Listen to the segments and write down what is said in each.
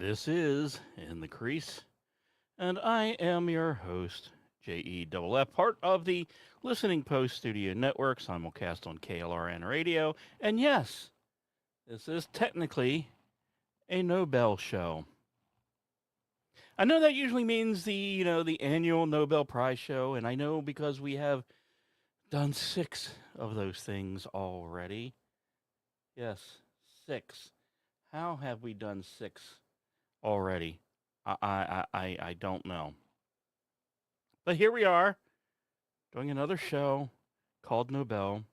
This is In the Crease, and I am your host, JEFF, part of the Listening Post Studio Network, simulcast on KLRN Radio. And yes, this is technically a Nobel show. I know that usually means the annual Nobel Prize show, and I know because we have done 6 of those things already. Yes, 6. How have we done 6 already? I don't know. But here we are doing another show called Nobel.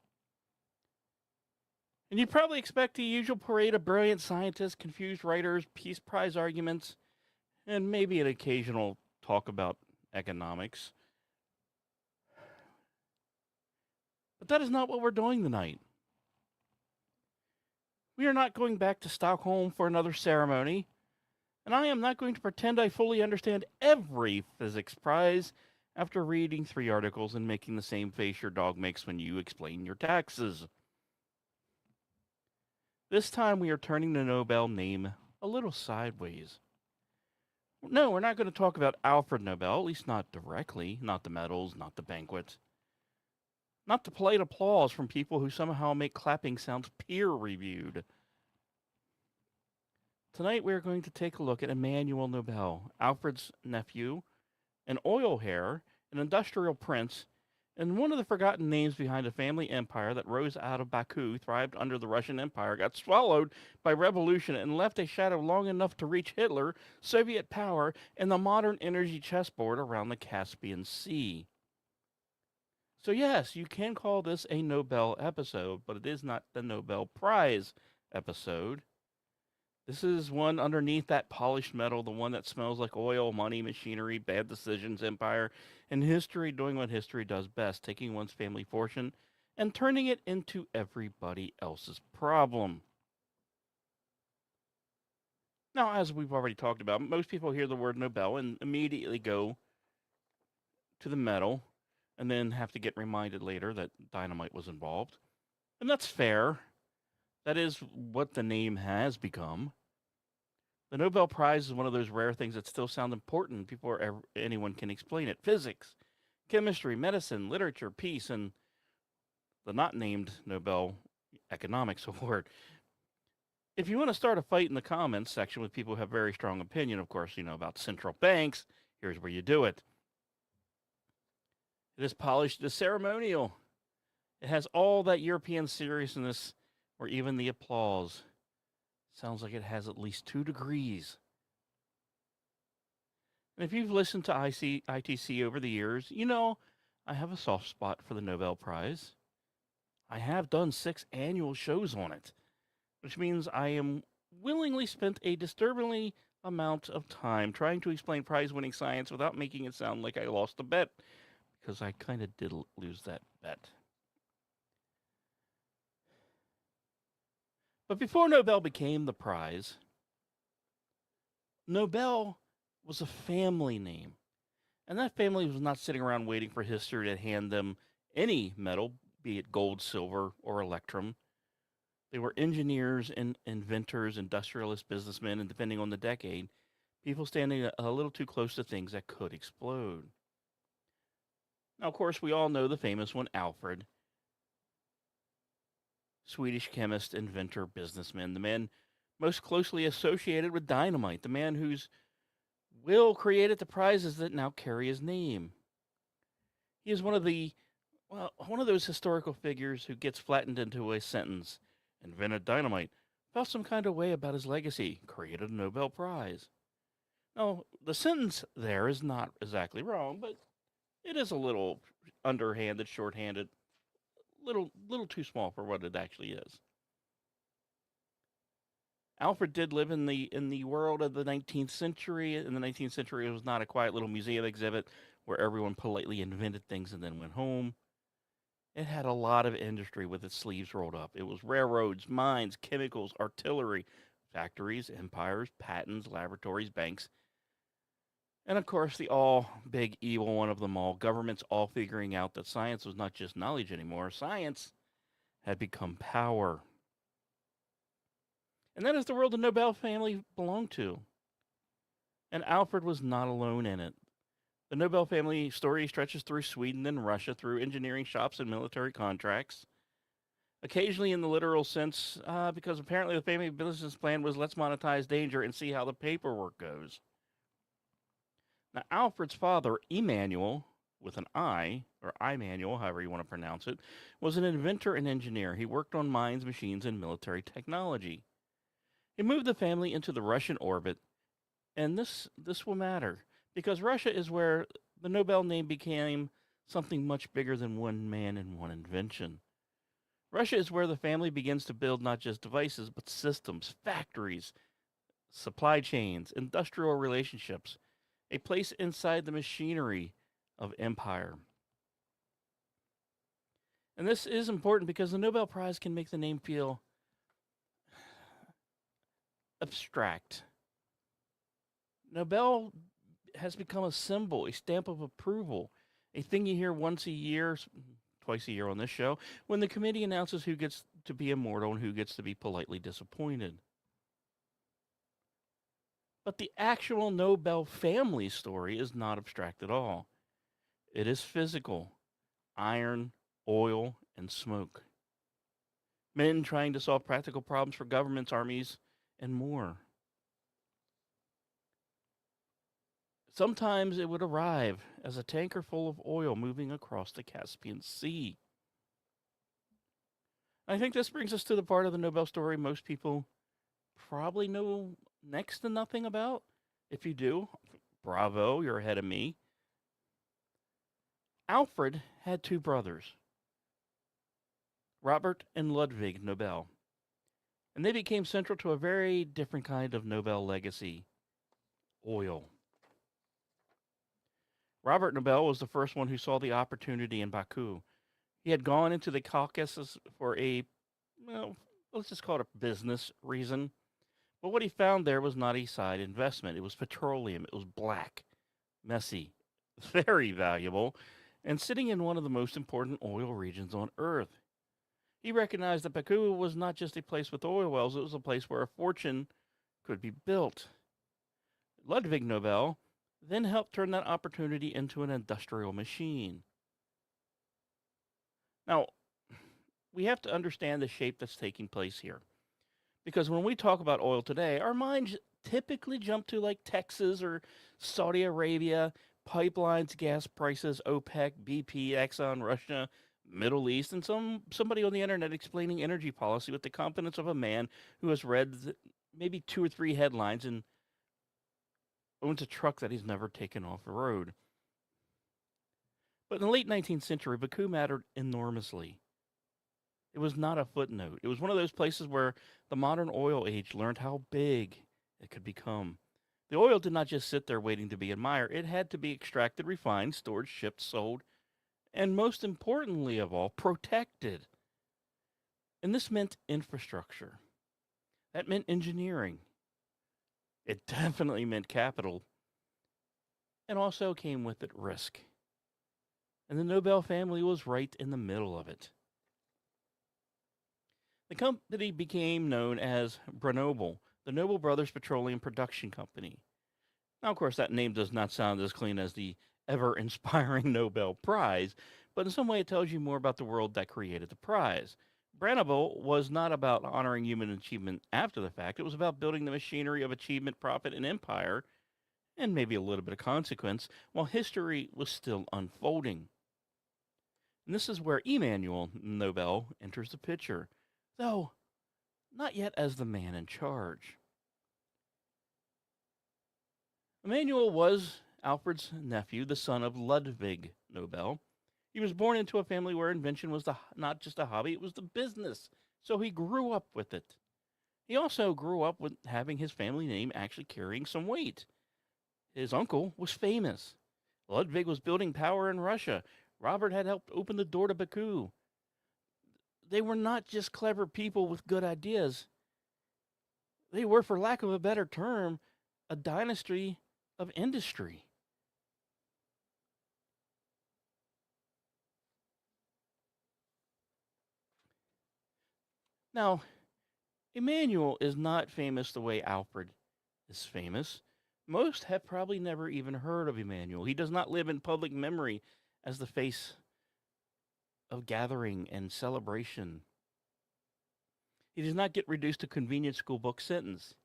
And you probably expect the usual parade of brilliant scientists, confused writers, Peace Prize arguments, and maybe an occasional talk about economics. But that is not what we're doing tonight. We are not going back to Stockholm for another ceremony, and I am not going to pretend I fully understand every physics prize after reading 3 articles and making the same face your dog makes when you explain your taxes. This time we are turning the Nobel name a little sideways. No, we're not going to talk about Alfred Nobel, at least not directly, not the medals, not the banquet, not the polite applause from people who somehow make clapping sounds peer-reviewed. Tonight we are going to take a look at Emmanuel Nobel, Alfred's nephew, an oil hair, an industrial prince, and one of the forgotten names behind a family empire that rose out of Baku, thrived under the Russian Empire, got swallowed by revolution, and left a shadow long enough to reach Hitler, Soviet power, and the modern energy chessboard around the Caspian Sea. So yes, you can call this a Nobel episode, but it is not the Nobel Prize episode. This is one underneath that polished metal, the one that smells like oil, money, machinery, bad decisions, empire, and history doing what history does best, taking one's family fortune and turning it into everybody else's problem. Now, as we've already talked about, most people hear the word Nobel and immediately go to the metal and then have to get reminded later that dynamite was involved. And that's fair. That is what the name has become. The Nobel Prize is one of those rare things that still sound important before anyone can explain it. Physics, chemistry, medicine, literature, peace, and the not named Nobel Economics Award. If you want to start a fight in the comments section with people who have very strong opinion, of course, about central banks, here's where you do it. It is polished, it is ceremonial. It has all that European seriousness or even the applause. Sounds like it has at least 2 degrees. And if you've listened to ITC over the years, you know I have a soft spot for the Nobel Prize. I have done 6 annual shows on it, which means I am willingly spent a disturbingly amount of time trying to explain prize-winning science without making it sound like I lost a bet, because I kind of did lose that bet. But before Nobel became the prize, Nobel was a family name. And that family was not sitting around waiting for history to hand them any metal, be it gold, silver, or electrum. They were engineers and inventors, industrialists, businessmen, and depending on the decade, people standing a little too close to things that could explode. Now, of course, we all know the famous one, Alfred. Swedish chemist, inventor, businessman, the man most closely associated with dynamite, the man whose will created the prizes that now carry his name. He is one of those historical figures who gets flattened into a sentence. Invented dynamite, felt some kind of way about his legacy, created a Nobel Prize. Now, the sentence there is not exactly wrong, but it is a little underhanded, shorthanded, little too small for what it actually is. Alfred did live in the world of the 19th century. In the 19th century, it was not a quiet little museum exhibit where everyone politely invented things and then went home. It had a lot of industry with its sleeves rolled up. It was railroads, mines, chemicals, artillery, factories, empires, patents, laboratories, banks, and of course, the all big evil one of them all, governments all figuring out that science was not just knowledge anymore. Science had become power. And that is the world the Nobel family belonged to. And Alfred was not alone in it. The Nobel family story stretches through Sweden and Russia through engineering shops and military contracts. Occasionally, in the literal sense, because apparently the family business plan was let's monetize danger and see how the paperwork goes. Now, Alfred's father, Emmanuel, with an I, or Immanuel, however you want to pronounce it, was an inventor and engineer. He worked on mines, machines, and military technology. He moved the family into the Russian orbit, and this will matter because Russia is where the Nobel name became something much bigger than one man and one invention. Russia is where the family begins to build not just devices, but systems, factories, supply chains, industrial relationships, a place inside the machinery of empire. And this is important because the Nobel Prize can make the name feel abstract. Nobel has become a symbol, a stamp of approval, a thing you hear once a year, twice a year on this show, when the committee announces who gets to be immortal and who gets to be politely disappointed. But the actual Nobel family story is not abstract at all. It is physical: iron, oil, and smoke. Men trying to solve practical problems for governments, armies, and more. Sometimes it would arrive as a tanker full of oil moving across the Caspian Sea. I think this brings us to the part of the Nobel story most people probably know next to nothing about. If you do, bravo, you're ahead of me. Alfred had two brothers, Robert and Ludwig Nobel, and they became central to a very different kind of Nobel legacy: oil. Robert Nobel was the first one who saw the opportunity in Baku. He had gone into the Caucasus for a, well, let's just call it a business reason. But what he found there was not a side investment. It was petroleum. It was black, messy, very valuable, and sitting in one of the most important oil regions on Earth. He recognized that Baku was not just a place with oil wells, it was a place where a fortune could be built. Ludwig Nobel then helped turn that opportunity into an industrial machine. Now, we have to understand the shape that's taking place here. Because when we talk about oil today, our minds typically jump to like Texas or Saudi Arabia, pipelines, gas prices, OPEC, BP, Exxon, Russia, Middle East, and somebody on the internet explaining energy policy with the confidence of a man who has read maybe two or three headlines and owns a truck that he's never taken off the road. But in the late 19th century, Baku mattered enormously. It was not a footnote. It was one of those places where the modern oil age learned how big it could become. The oil did not just sit there waiting to be admired, it had to be extracted, refined, stored, shipped, sold, and most importantly of all, protected. And this meant infrastructure. That meant engineering. It definitely meant capital, and also came with it risk. And the Nobel family was right in the middle of it. The company became known as Nobel, the Noble Brothers Petroleum Production Company. Now, of course, that name does not sound as clean as the ever inspiring Nobel Prize, but in some way it tells you more about the world that created the prize. Branable was not about honoring human achievement after the fact, it was about building the machinery of achievement, profit, and empire, and maybe a little bit of consequence, while history was still unfolding. And this is where Emmanuel Nobel enters the picture, though not yet as the man in charge. Emmanuel was Alfred's nephew, the son of Ludwig Nobel. He was born into a family where invention was not just a hobby, it was the business. So he grew up with it. He also grew up with having his family name actually carrying some weight. His uncle was famous. Ludwig was building power in Russia. Robert had helped open the door to Baku. They were not just clever people with good ideas. They were, for lack of a better term, a dynasty of industry. Now, Emmanuel is not famous the way Alfred is famous. Most have probably never even heard of Emmanuel. He does not live in public memory as the face of gathering and celebration. He does not get reduced to convenient school book sentence.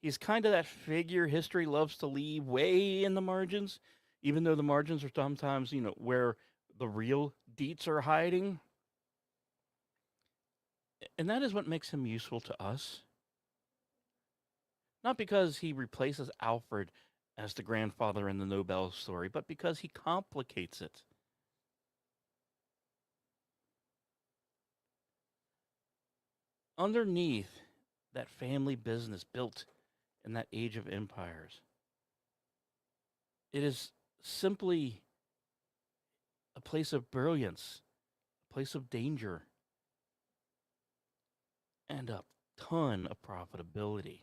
He's kind of that figure history loves to leave way in the margins, even though the margins are sometimes, where the real deets are hiding. And that is what makes him useful to us. Not because he replaces Alfred as the grandfather in the Nobel story, but because he complicates it. Underneath that family business built in that age of empires, it is simply a place of brilliance, a place of danger, and a ton of profitability.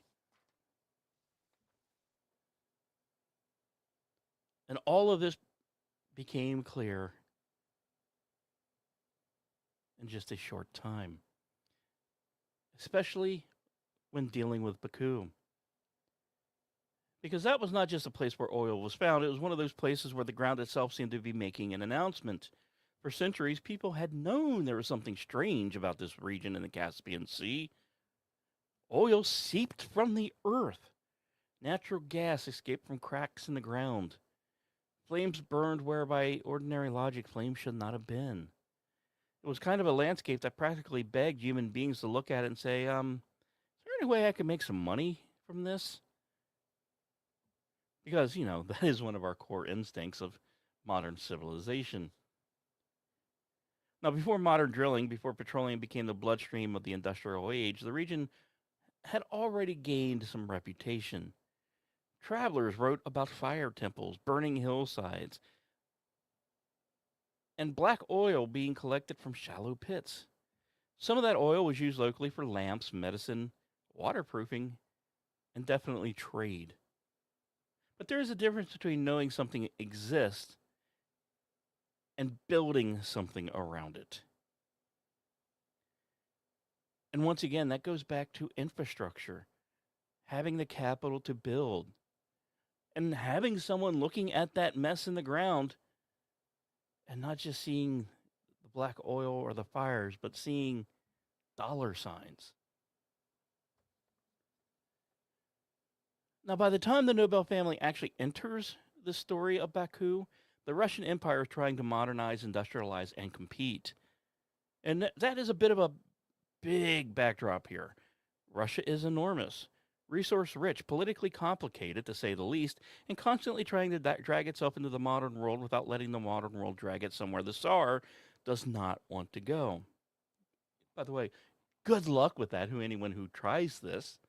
And all of this became clear in just a short time, especially when dealing with Baku. Because that was not just a place where oil was found, it was one of those places where the ground itself seemed to be making an announcement. For centuries, people had known there was something strange about this region in the Caspian Sea. Oil seeped from the earth. Natural gas escaped from cracks in the ground. Flames burned where by ordinary logic flames should not have been. It was kind of a landscape that practically begged human beings to look at it and say, is there any way I could make some money from this? Because, that is one of our core instincts of modern civilization. Now, before modern drilling, before petroleum became the bloodstream of the industrial age, the region had already gained some reputation. Travelers wrote about fire temples, burning hillsides, and black oil being collected from shallow pits. Some of that oil was used locally for lamps, medicine, waterproofing, and definitely trade. But there is a difference between knowing something exists and building something around it. And once again, that goes back to infrastructure, having the capital to build, and having someone looking at that mess in the ground and not just seeing the black oil or the fires, but seeing dollar signs. Now, by the time the Nobel family actually enters the story of Baku, the Russian Empire is trying to modernize, industrialize, and compete. And that is a bit of a big backdrop here. Russia is enormous, resource rich, politically complicated, to say the least, and constantly trying to drag itself into the modern world without letting the modern world drag it somewhere the Tsar does not want to go. By the way, good luck with that, anyone who tries this.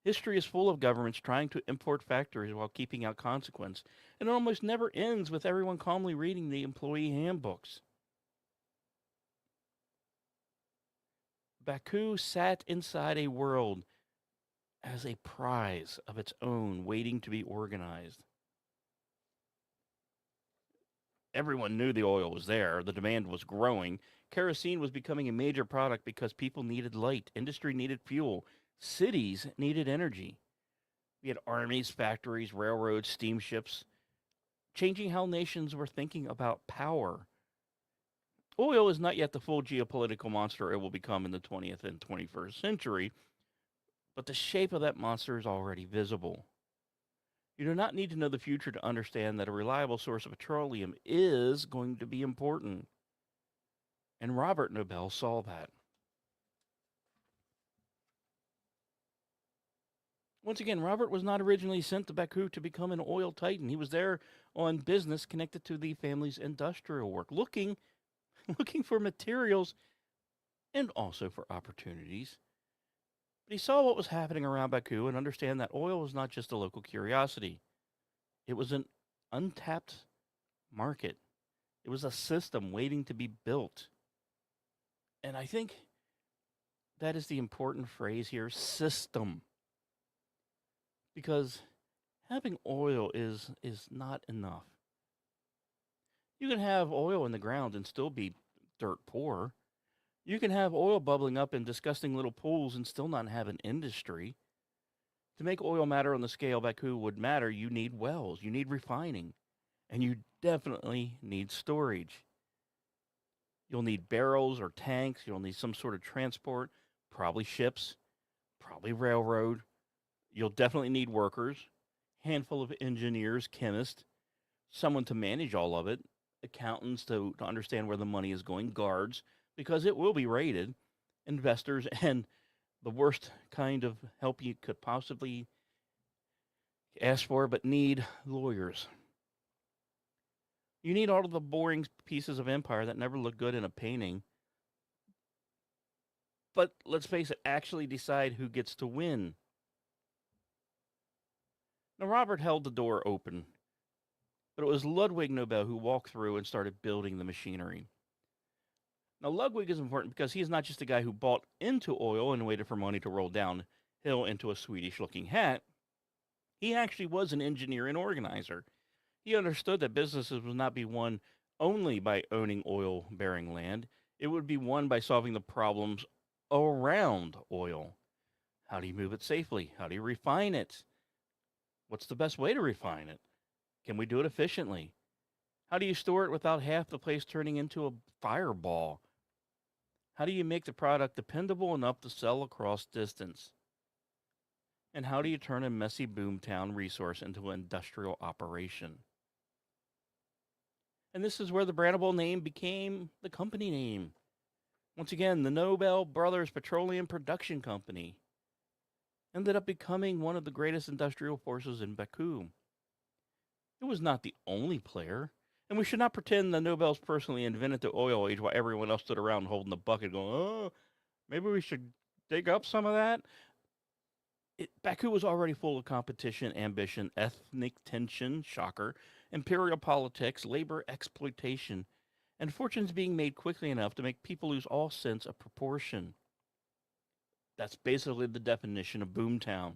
History is full of governments trying to import factories while keeping out consequence, and it almost never ends with everyone calmly reading the employee handbooks. Baku sat inside a world as a prize of its own waiting to be organized. Everyone knew the oil was there, the demand was growing. Kerosene was becoming a major product because people needed light, industry needed fuel, cities needed energy. We had armies, factories, railroads, steamships, changing how nations were thinking about power. Oil is not yet the full geopolitical monster it will become in the 20th and 21st century, but the shape of that monster is already visible. You do not need to know the future to understand that a reliable source of petroleum is going to be important. And Robert Nobel saw that. Once again, Robert was not originally sent to Baku to become an oil titan. He was there on business connected to the family's industrial work, looking for materials and also for opportunities. But he saw what was happening around Baku and understand that oil was not just a local curiosity. It was an untapped market. It was a system waiting to be built. And I think that is the important phrase here, system. Because having oil is not enough. You can have oil in the ground and still be dirt poor. You can have oil bubbling up in disgusting little pools and still not have an industry. To make oil matter on the scale Baku would matter, you need wells, you need refining, and you definitely need storage. You'll need barrels or tanks, you'll need some sort of transport, probably ships, probably railroad. You'll definitely need workers, handful of engineers, chemists, someone to manage all of it, accountants to understand where the money is going, guards, because it will be raided, investors, and the worst kind of help you could possibly ask for, but need lawyers. You need all of the boring pieces of empire that never look good in a painting. But let's face it, actually decide who gets to win. Now, Robert held the door open, but it was Ludwig Nobel who walked through and started building the machinery. Now, Ludwig is important because he is not just a guy who bought into oil and waited for money to roll downhill into a Swedish looking hat. He actually was an engineer and organizer. He understood that businesses would not be won only by owning oil bearing land, it would be won by solving the problems around oil. How do you move it safely? How do you refine it? What's the best way to refine it? Can we do it efficiently? How do you store it without half the place turning into a fireball? How do you make the product dependable enough to sell across distance? And how do you turn a messy boomtown resource into an industrial operation? And this is where the brandable name became the company name. Once again, the Nobel Brothers Petroleum Production Company ended up becoming one of the greatest industrial forces in Baku. It was not the only player, and we should not pretend the Nobels personally invented the oil age while everyone else stood around holding the bucket going, oh, maybe we should dig up some of that. Baku was already full of competition, ambition, ethnic tension, shocker, imperial politics, labor exploitation, and fortunes being made quickly enough to make people lose all sense of proportion. That's basically the definition of boomtown.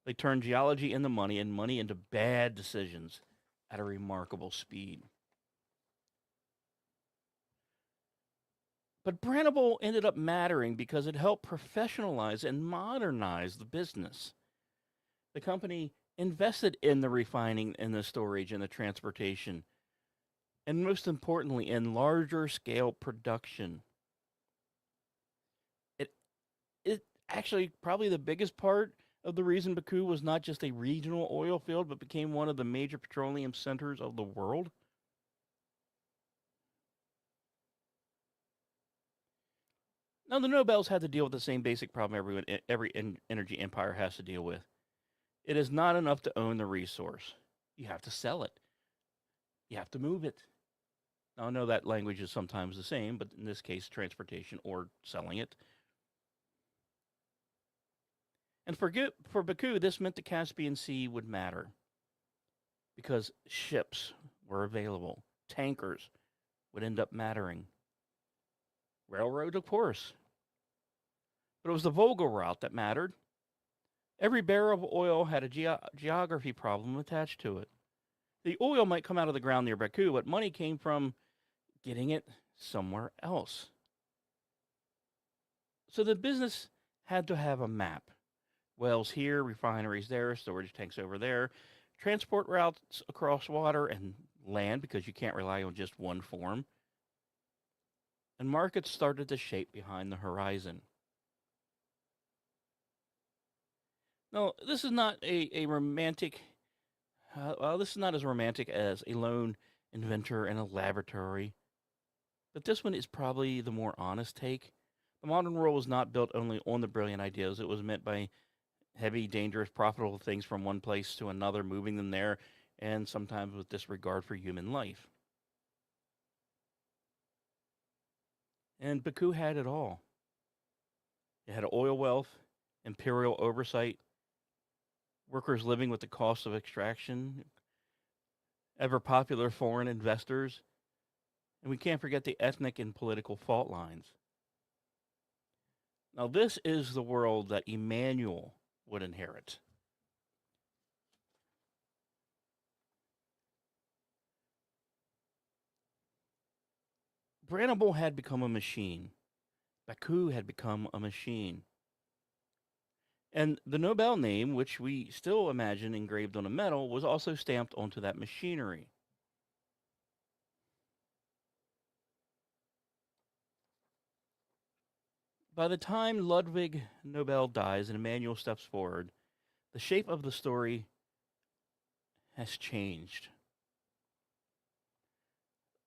They turned geology into money and money into bad decisions at a remarkable speed. But Brandable ended up mattering because it helped professionalize and modernize the business. The company invested in the refining and the storage and the transportation, and most importantly, in larger scale production. It, it actually, probably the biggest part of the reason Baku was not just a regional oil field, but became one of the major petroleum centers of the world. Now, the Nobels had to deal with the same basic problem every energy empire has to deal with. It is not enough to own the resource. You have to sell it. You have to move it. Now, I know that language is sometimes the same, but in this case, transportation or selling it. And for Baku, this meant the Caspian Sea would matter because ships were available, tankers would end up mattering, railroad, of course. But it was the Volga route that mattered. Every barrel of oil had a geography problem attached to it. The oil might come out of the ground near Baku, but money came from getting it somewhere else. So the business had to have a map. Wells here, refineries there, storage tanks over there, transport routes across water and land because you can't rely on just one form. And markets started to shape behind the horizon. Now, this is not a romantic, this is not as romantic as a lone inventor in a laboratory, but this one is probably the more honest take. The modern world was not built only on the brilliant ideas, it was meant by heavy, dangerous, profitable things from one place to another, moving them there, and sometimes with disregard for human life. And Baku had it all. It had oil wealth, imperial oversight, workers living with the cost of extraction, ever popular foreign investors, and we can't forget the ethnic and political fault lines. Now, this is the world that Emmanuel would inherit. Brandable had become a machine. Baku had become a machine. And the Nobel name, which we still imagine engraved on a medal, was also stamped onto that machinery. By the time Ludwig Nobel dies and Emmanuel steps forward, the shape of the story has changed.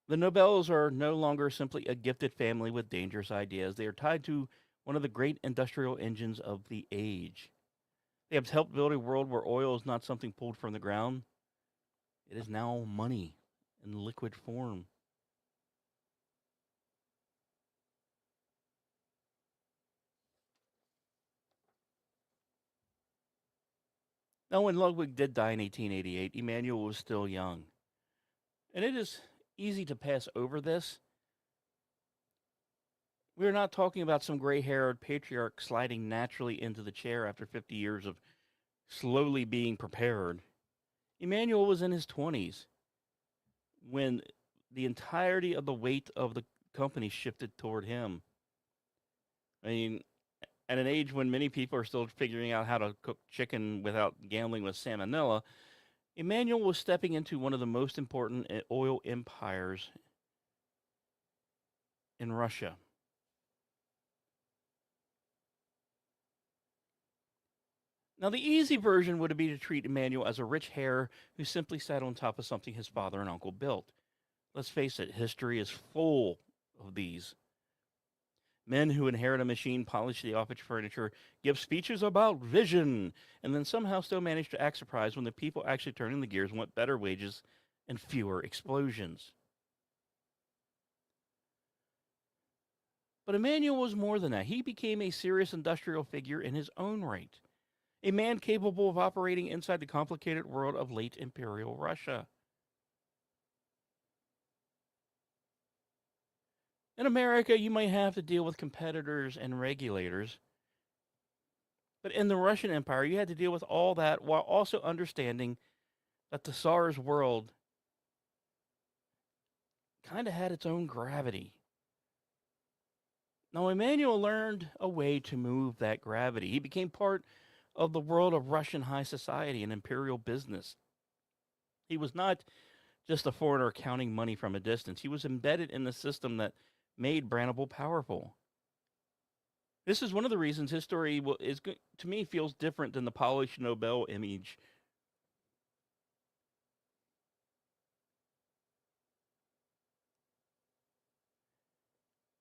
The Nobels are no longer simply a gifted family with dangerous ideas. They are tied to one of the great industrial engines of the age. They have helped build a world where oil is not something pulled from the ground, it is now money in liquid form. Now, when Ludwig did die in 1888, Emmanuel was still young. And it is easy to pass over this. We're not talking about some gray haired patriarch sliding naturally into the chair after 50 years of slowly being prepared. Emmanuel was in his 20s when the entirety of the weight of the company shifted toward him. I mean, at an age when many people are still figuring out how to cook chicken without gambling with salmonella, Emmanuel was stepping into one of the most important oil empires in Russia. Now, the easy version would be to treat Emmanuel as a rich heir who simply sat on top of something his father and uncle built. Let's face it, history is full of these. Men who inherit a machine, polish the office furniture, give speeches about vision, and then somehow still manage to act surprised when the people actually turning the gears want better wages and fewer explosions. But Emmanuel was more than that. He became a serious industrial figure in his own right, a man capable of operating inside the complicated world of late imperial Russia. In America, you might have to deal with competitors and regulators, but in the Russian Empire, you had to deal with all that while also understanding that the Tsar's world kind of had its own gravity. Now, Emmanuel learned a way to move that gravity. He became part of the world of Russian high society and imperial business. He was not just a foreigner counting money from a distance, he was embedded in the system that made Brannable powerful. This is one of the reasons his story to me feels different than the polished Nobel image.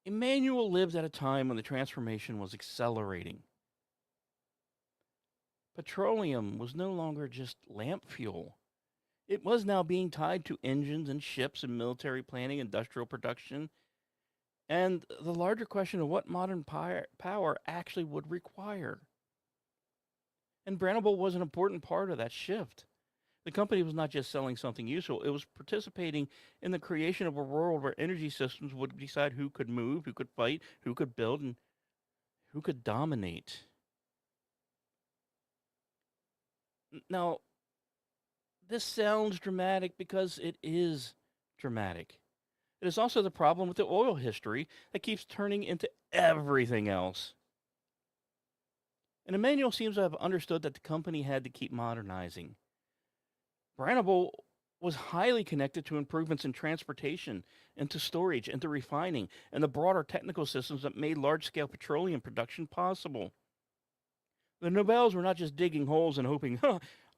Emmanuel lived at a time when the transformation was accelerating. Petroleum was no longer just lamp fuel. It was now being tied to engines and ships and military planning, industrial production, and the larger question of what modern power actually would require. And Brannable was an important part of that shift. The company was not just selling something useful, it was participating in the creation of a world where energy systems would decide who could move, who could fight, who could build, and who could dominate. Now, this sounds dramatic because it is dramatic. It is also the problem with the oil history that keeps turning into everything else. And Emmanuel seems to have understood that the company had to keep modernizing. Brannable was highly connected to improvements in transportation, into storage, into refining, and the broader technical systems that made large scale petroleum production possible. The Nobels were not just digging holes and hoping,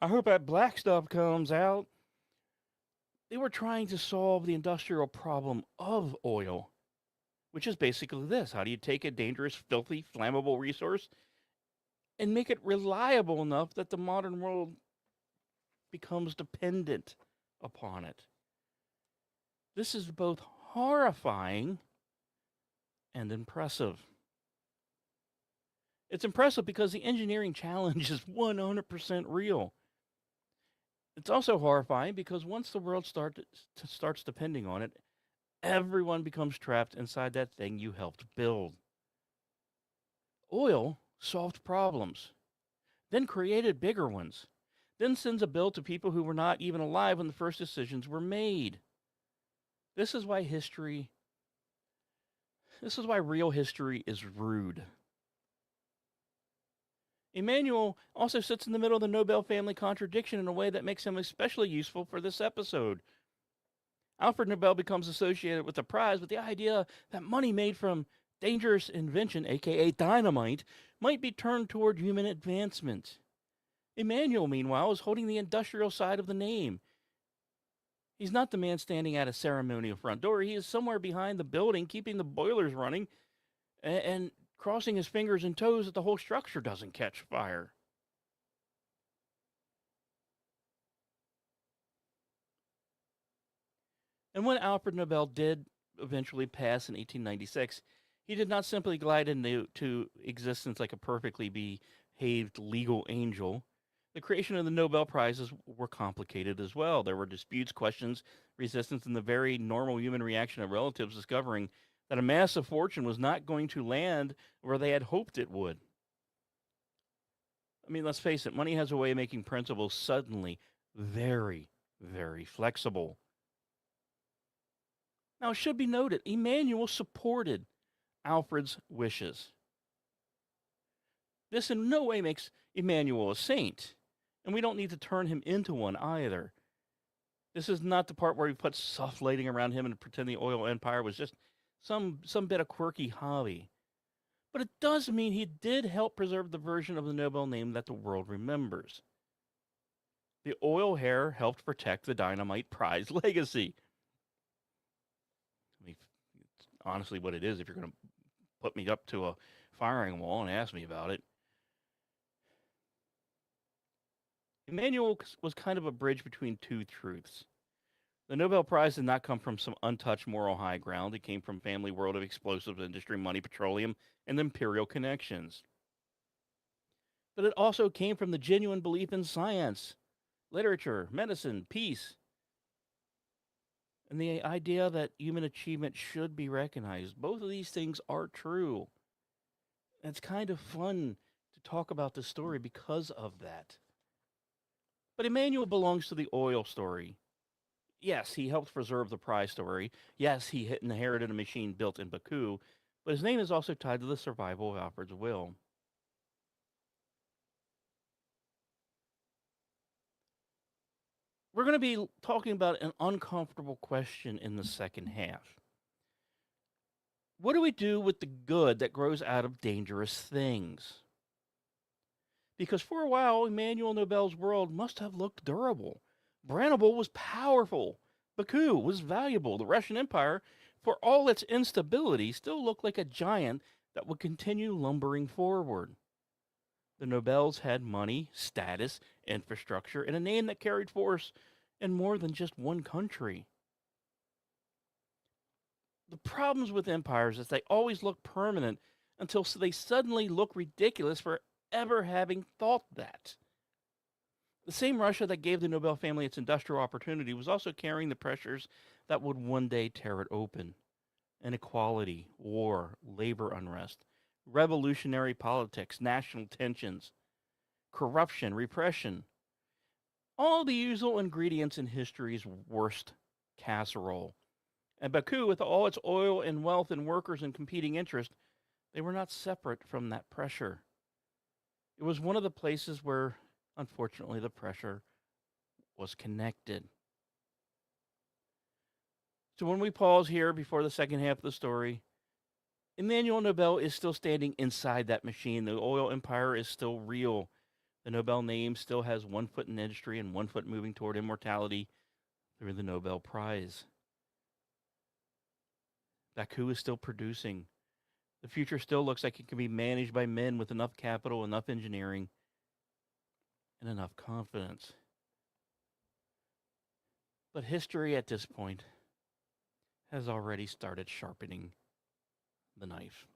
I hope that black stuff comes out. They were trying to solve the industrial problem of oil, which is basically this: how do you take a dangerous, filthy, flammable resource and make it reliable enough that the modern world becomes dependent upon it? This is both horrifying and impressive. It's impressive because the engineering challenge is 100% real. It's also horrifying because once the world starts depending on it, everyone becomes trapped inside that thing you helped build. Oil solved problems, then created bigger ones, then sends a bill to people who were not even alive when the first decisions were made. This is why this is why real history is rude. Emmanuel also sits in the middle of the Nobel family contradiction in a way that makes him especially useful for this episode. Alfred Nobel becomes associated with the prize with the idea that money made from dangerous invention, aka dynamite, might be turned toward human advancement. Emmanuel, meanwhile, is holding the industrial side of the name. He's not the man standing at a ceremonial front door. He is somewhere behind the building, keeping the boilers running and crossing his fingers and toes that the whole structure doesn't catch fire. And when Alfred Nobel did eventually pass in 1896, he did not simply glide into existence like a perfectly behaved legal angel. The creation of the Nobel Prizes were complicated as well. There were disputes, questions, resistance, and the very normal human reaction of relatives discovering that a massive fortune was not going to land where they had hoped it would. I mean, let's face it, money has a way of making principles suddenly very, very flexible. Now, it should be noted, Emmanuel supported Alfred's wishes. This in no way makes Emmanuel a saint, and we don't need to turn him into one either. This is not the part where we put soft lighting around him and pretend the oil empire was just some bit of quirky hobby. But it does mean he did help preserve the version of the Nobel name that the world remembers. The oil hair helped protect the dynamite prize legacy. I mean, it's honestly what it is if you're going to put me up to a firing wall and ask me about it. Emmanuel was kind of a bridge between two truths. The Nobel Prize did not come from some untouched moral high ground. It came from family world of explosives industry, money, petroleum, and imperial connections. But it also came from the genuine belief in science, literature, medicine, peace, and the idea that human achievement should be recognized. Both of these things are true. And it's kind of fun to talk about this story because of that. But Emmanuel belongs to the oil story. Yes, he helped preserve the prize story. Yes, he inherited a machine built in Baku, but his name is also tied to the survival of Alfred's will. We're going to be talking about an uncomfortable question in the second half. What do we do with the good that grows out of dangerous things? Because for a while, Emmanuel Nobel's world must have looked durable. Branable was powerful. Baku was valuable. The Russian Empire, for all its instability, still looked like a giant that would continue lumbering forward. The Nobels had money, status, infrastructure, and a name that carried force in more than just one country. The problems with empires is they always look permanent until they suddenly look ridiculous for ever having thought that. The same Russia that gave the Nobel family its industrial opportunity was also carrying the pressures that would one day tear it open. Inequality, war, labor unrest, revolutionary politics, national tensions, corruption, repression. All the usual ingredients in history's worst casserole. And Baku, with all its oil and wealth and workers and competing interests, they were not separate from that pressure. It was one of the places where, unfortunately, the pressure was connected. So when we pause here before the second half of the story, Emmanuel Nobel is still standing inside that machine. The oil empire is still real. The Nobel name still has 1 foot in industry and 1 foot moving toward immortality through the Nobel Prize. Baku is still producing. The future still looks like it can be managed by men with enough capital, enough engineering, and enough confidence. But history at this point has already started sharpening the knife.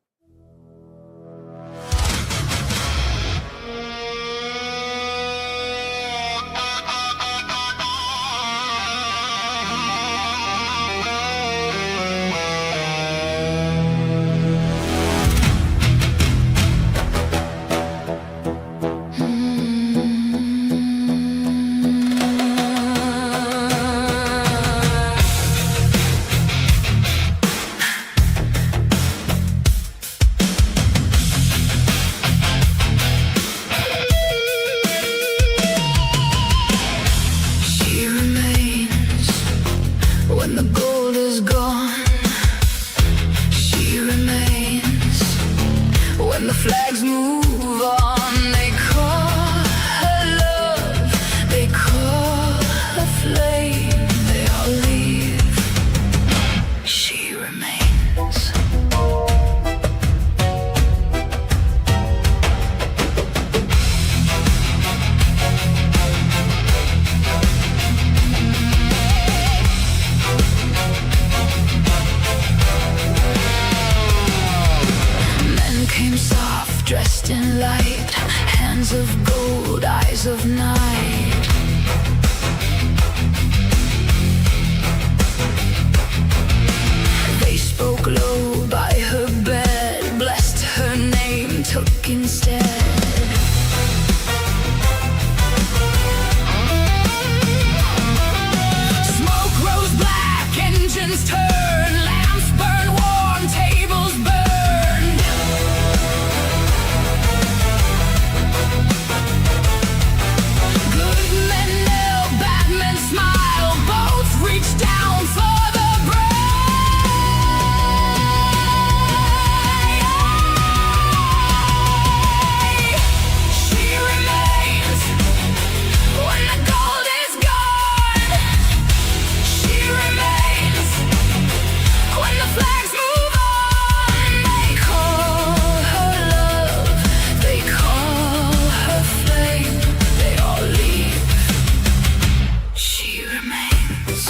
dressed in light, hands of gold, eyes of night. They spoke low by her bed, blessed her name, took instead. Smoke rose black, engines turn, lamps burn warm, tables burned. Good men knelt, bad men smiled, both reached down for the bride. She remains when the gold is gone. She remains when the flags move on. They call her love, they call her flame. They all leave, she remains.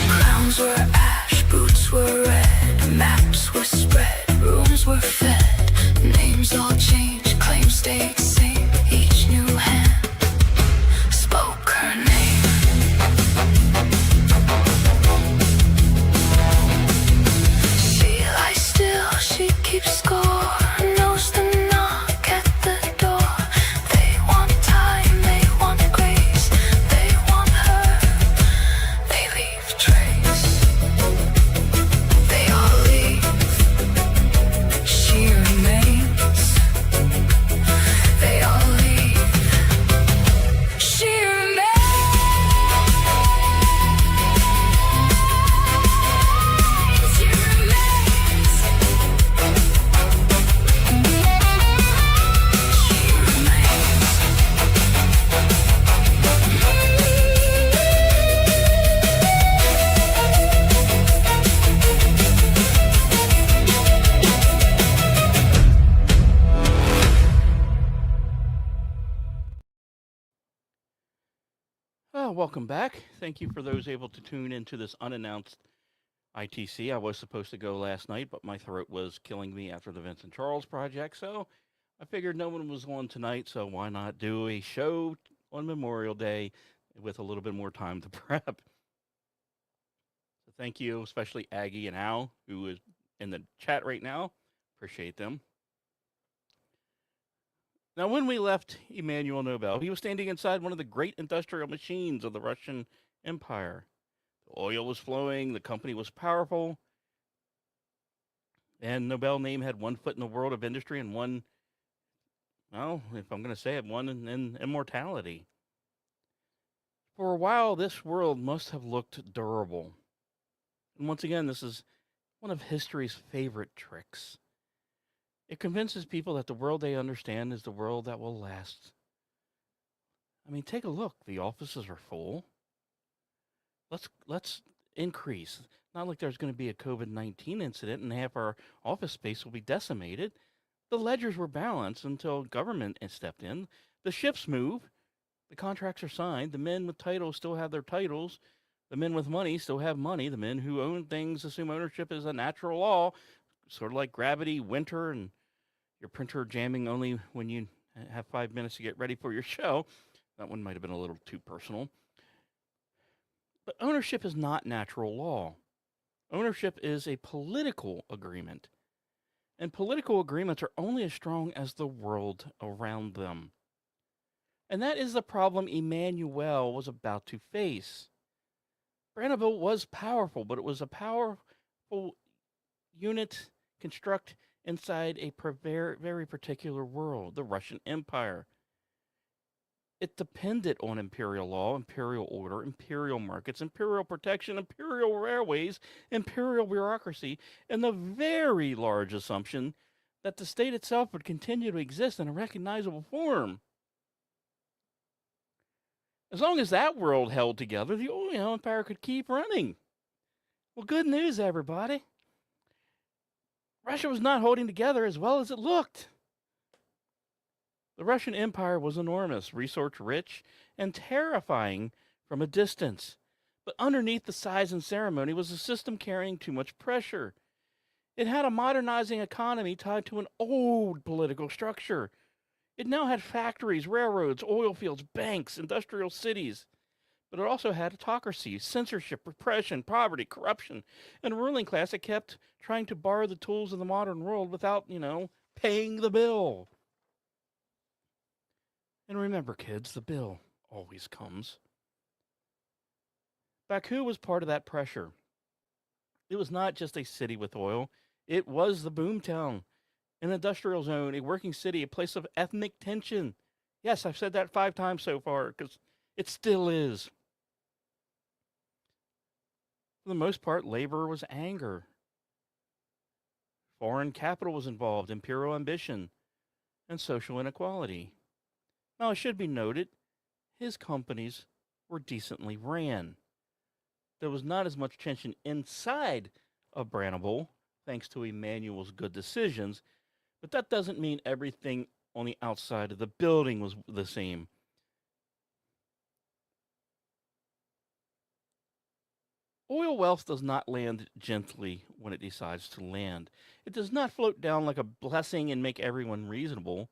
Crowns were ash, boots were red, maps were spread, rooms were fed. Names all changed, claims stayed same. Each new hand spoke her name. She lies still, she keeps score, knows the knock at the door. They want time, they want grace, they want her. They leave trace. They all leave. She remains. They all leave. She remains. She remains. She Welcome back. Thank you for those able to tune into this unannounced ITC. I was supposed to go last night, but my throat was killing me after the Vincent Charles project, so I figured no one was on tonight, so why not do a show on Memorial Day with a little bit more time to prep. So thank you, especially Aggie and Al, who is in the chat right now. Appreciate them. Now, when we left Emmanuel Nobel, he was standing inside one of the great industrial machines of the Russian Empire. The oil was flowing, the company was powerful, and Nobel name had one foot in the world of industry and one, well, if I'm going to say it, one in immortality. For a while, this world must have looked durable. And once again, this is one of history's favorite tricks. It convinces people that the world they understand is the world that will last. I mean, take a look. The offices are full. Let's increase. Not like there's going to be a COVID-19 incident and half our office space will be decimated. The ledgers were balanced until government stepped in. The ships move. The contracts are signed. The men with titles still have their titles. The men with money still have money. The men who own things assume ownership is a natural law, sort of like gravity, winter, and your printer jamming only when you have 5 minutes to get ready for your show. That one might have been a little too personal. But ownership is not natural law. Ownership is a political agreement. And political agreements are only as strong as the world around them. And that is the problem Emmanuel was about to face. Brandenburg was powerful, but it was a powerful unit construct inside a very particular world, the Russian Empire. It depended on imperial law, imperial order, imperial markets, imperial protection, imperial railways, imperial bureaucracy, and the very large assumption that the state itself would continue to exist in a recognizable form. As long as that world held together, the empire could keep running. Well, good news, everybody. Russia was not holding together as well as it looked. The Russian Empire was enormous, resource rich, and terrifying from a distance. But underneath the size and ceremony was a system carrying too much pressure. It had a modernizing economy tied to an old political structure. It now had factories, railroads, oil fields, banks, industrial cities. But it also had autocracy, censorship, repression, poverty, corruption, and a ruling class that kept trying to borrow the tools of the modern world without, paying the bill. And remember, kids, the bill always comes. Baku was part of that pressure. It was not just a city with oil, it was the boomtown, an industrial zone, a working city, a place of ethnic tension. Yes, I've said that 5 times so far because it still is. For the most part, labor was anger. Foreign capital was involved, imperial ambition, and social inequality. Now, it should be noted, his companies were decently ran. There was not as much tension inside of Brandenburg, thanks to Emmanuel's good decisions, but that doesn't mean everything on the outside of the building was the same. Oil wealth does not land gently when it decides to land. It does not float down like a blessing and make everyone reasonable.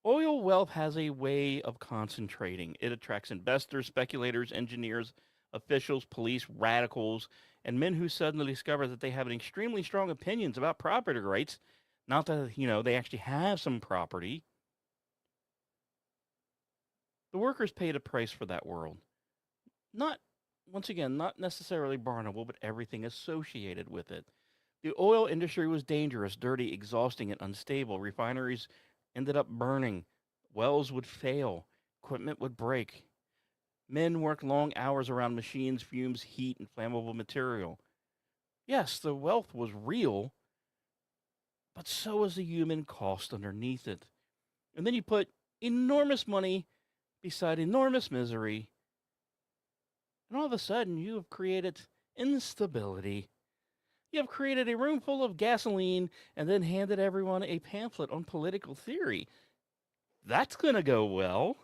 Oil wealth has a way of concentrating. It attracts investors, speculators, engineers, officials, police, radicals, and men who suddenly discover that they have extremely strong opinions about property rights. Not that, they actually have some property. The workers paid a price for that world. Not, once again, not necessarily Barnable, but everything associated with it. The oil industry was dangerous, dirty, exhausting, and unstable. Refineries ended up burning. Wells would fail. Equipment would break. Men worked long hours around machines, fumes, heat, and flammable material. Yes, the wealth was real, but so was the human cost underneath it. And then you put enormous money beside enormous misery, and all of a sudden you have created instability. You have created a room full of gasoline and then handed everyone a pamphlet on political theory. That's going to go well.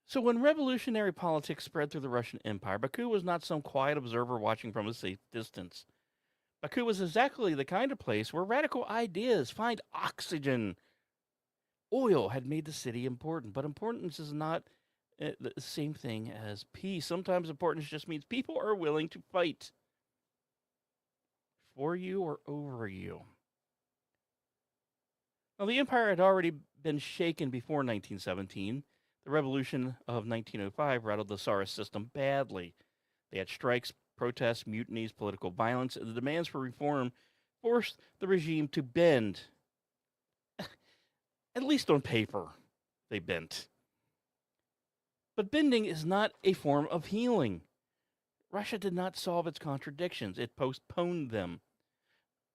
So when revolutionary politics spread through the Russian Empire, Baku was not some quiet observer watching from a safe distance. Baku was exactly the kind of place where radical ideas find oxygen. Oil had made the city important, but importance is not the same thing as peace. Sometimes importance just means people are willing to fight for you or over you. Now, the empire had already been shaken before 1917. The revolution of 1905 rattled the Tsarist system badly. They had strikes, protests, mutinies, political violence, and the demands for reform forced the regime to bend. At least on paper, they bent. But bending is not a form of healing. Russia did not solve its contradictions, it postponed them.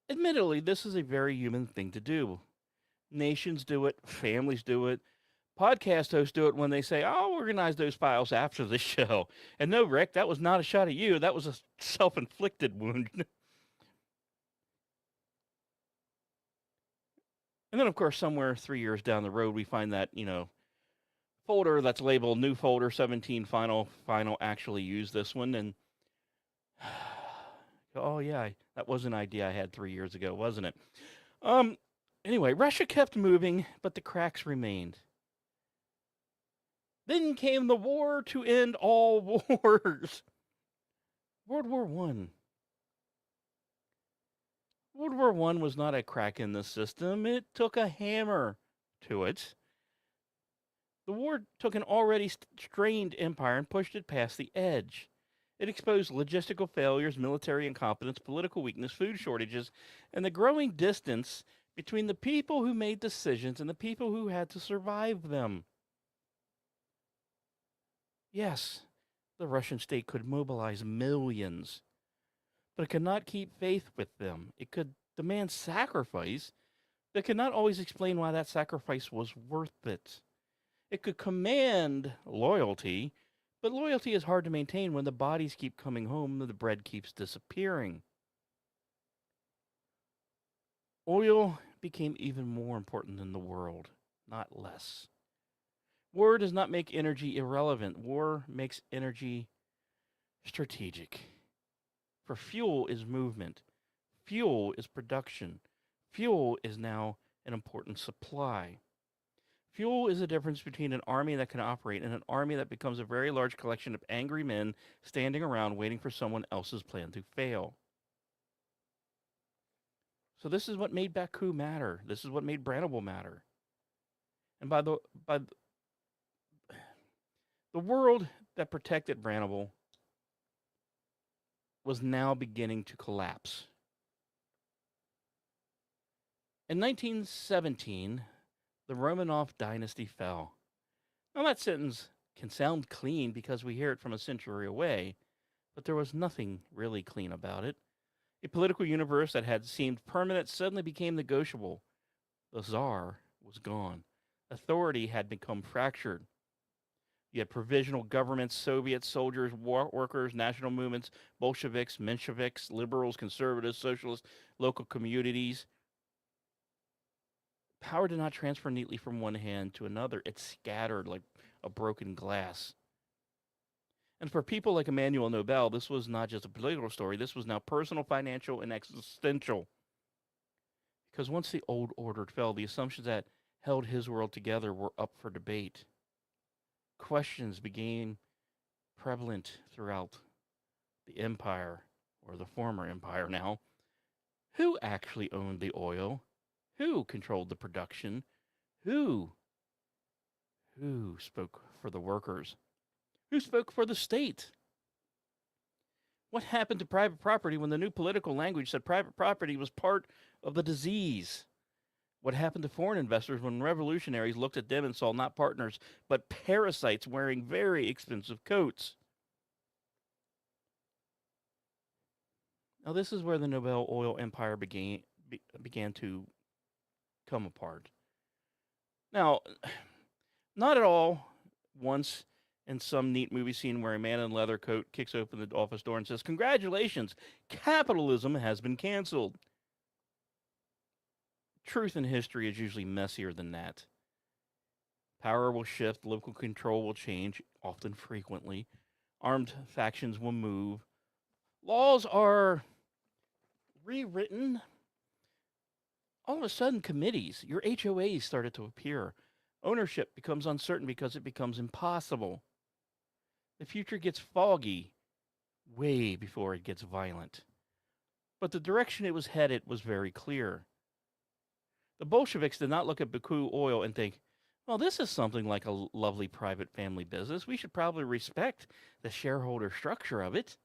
Admittedly, this is a very human thing to do. Nations do it, families do it, podcast hosts do it when they say, I'll organize those files after the show. And no, Rick, that was not a shot at you. That was a self-inflicted wound. And then, of course, somewhere 3 years down the road, we find that, folder that's labeled new folder 17 final actually use this one. And, oh, yeah, that was an idea I had 3 years ago, wasn't it? Anyway, Russia kept moving, but the cracks remained. Then came the war to end all wars. World War I. World War I was not a crack in the system. It took a hammer to it. The war took an already strained empire and pushed it past the edge. It exposed logistical failures, military incompetence, political weakness, food shortages, and the growing distance between the people who made decisions and the people who had to survive them. Yes, the Russian state could mobilize millions, but it could not keep faith with them. It could demand sacrifice that could not always explain why that sacrifice was worth it. It could command loyalty, but loyalty is hard to maintain when the bodies keep coming home and the bread keeps disappearing. Oil became even more important in the world, not less. War does not make energy irrelevant. War makes energy strategic. For fuel is movement. Fuel is production. Fuel is now an important supply. Fuel is the difference between an army that can operate and an army that becomes a very large collection of angry men standing around waiting for someone else's plan to fail. So this is what made Baku matter. This is what made Brandenburg matter. And the world that protected Brandenburg was now beginning to collapse. In 1917, the Romanov dynasty fell. Now, that sentence can sound clean because we hear it from a century away, but there was nothing really clean about it. A political universe that had seemed permanent suddenly became negotiable. The Tsar was gone. Authority had become fractured. You had provisional governments, Soviets, soldiers, war workers, national movements, Bolsheviks, Mensheviks, liberals, conservatives, socialists, local communities. Power did not transfer neatly from one hand to another. It scattered like a broken glass. And for people like Emmanuel Nobel, this was not just a political story. This was now personal, financial, and existential. Because once the old order fell, the assumptions that held his world together were up for debate. Questions became prevalent throughout the empire, or the former empire now. Who actually owned the oil? Who controlled the production? Who? Who spoke for the workers? Who spoke for the state? What happened to private property when the new political language said private property was part of the disease? What happened to foreign investors when revolutionaries looked at them and saw not partners, but parasites wearing very expensive coats? Now, this is where the Nobel oil empire began to come apart. Now, not at all once in some neat movie scene where a man in a leather coat kicks open the office door and says, "Congratulations, capitalism has been canceled." Truth in history is usually messier than that. Power will shift, local control will change, often frequently. Armed factions will move. Laws are rewritten. All of a sudden, committees, your HOAs started to appear. Ownership becomes uncertain because it becomes impossible. The future gets foggy way before it gets violent. But the direction it was headed was very clear. The Bolsheviks did not look at Baku oil and think, well, this is something like a lovely private family business. We should probably respect the shareholder structure of it.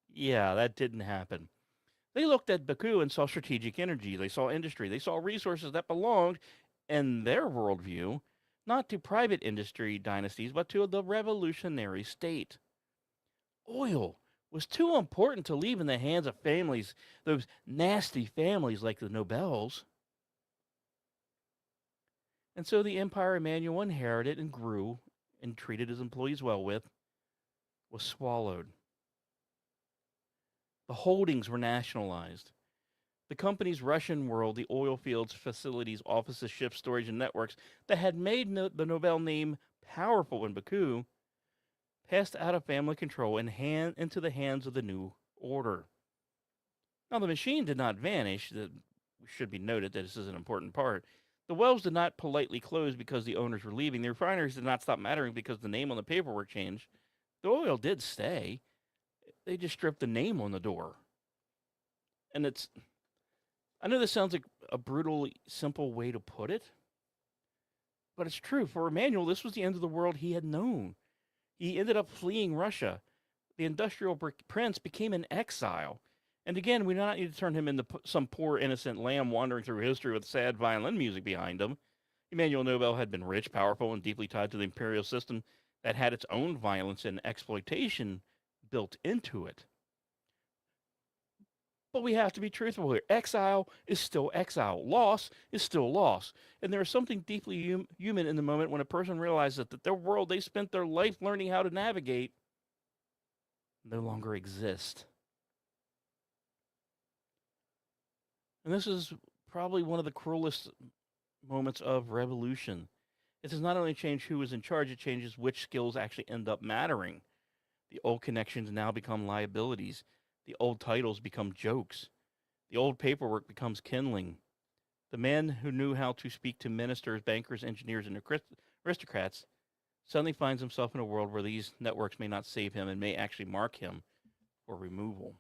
Yeah, that didn't happen. They looked at Baku and saw strategic energy. They saw industry. They saw resources that belonged, in their worldview, not to private industry dynasties, but to the revolutionary state. Oil was too important to leave in the hands of families, those nasty families like the Nobels. And so the empire Emmanuel inherited and grew and treated his employees well with was swallowed. The holdings were nationalized. The company's Russian world, the oil fields, facilities, offices, ships, storage, and networks that had made the Nobel name powerful in Baku passed out of family control and into the hands of the new order. Now, the machine did not vanish. It should be noted that this is an important part. The wells did not politely close because the owners were leaving. The refineries did not stop mattering because the name on the paperwork changed. The oil did stay. They just stripped the name on the door. And I know this sounds like a brutally simple way to put it, But it's true. For Emmanuel, this was the end of the world he had known. He ended up fleeing Russia. The industrial prince became an exile. And again, we do not need to turn him into some poor innocent lamb wandering through history with sad violin music behind him. Emmanuel Nobel had been rich, powerful, and deeply tied to the imperial system that had its own violence and exploitation built into it. But we have to be truthful here. Exile is still exile. Loss is still loss. And there is something deeply human in the moment when a person realizes that their world they spent their life learning how to navigate no longer exists. And this is probably one of the cruelest moments of revolution. It does not only change who is in charge, it changes which skills actually end up mattering. The old connections now become liabilities. The old titles become jokes. The old paperwork becomes kindling. The man who knew how to speak to ministers, bankers, engineers, and aristocrats suddenly finds himself in a world where these networks may not save him and may actually mark him for removal.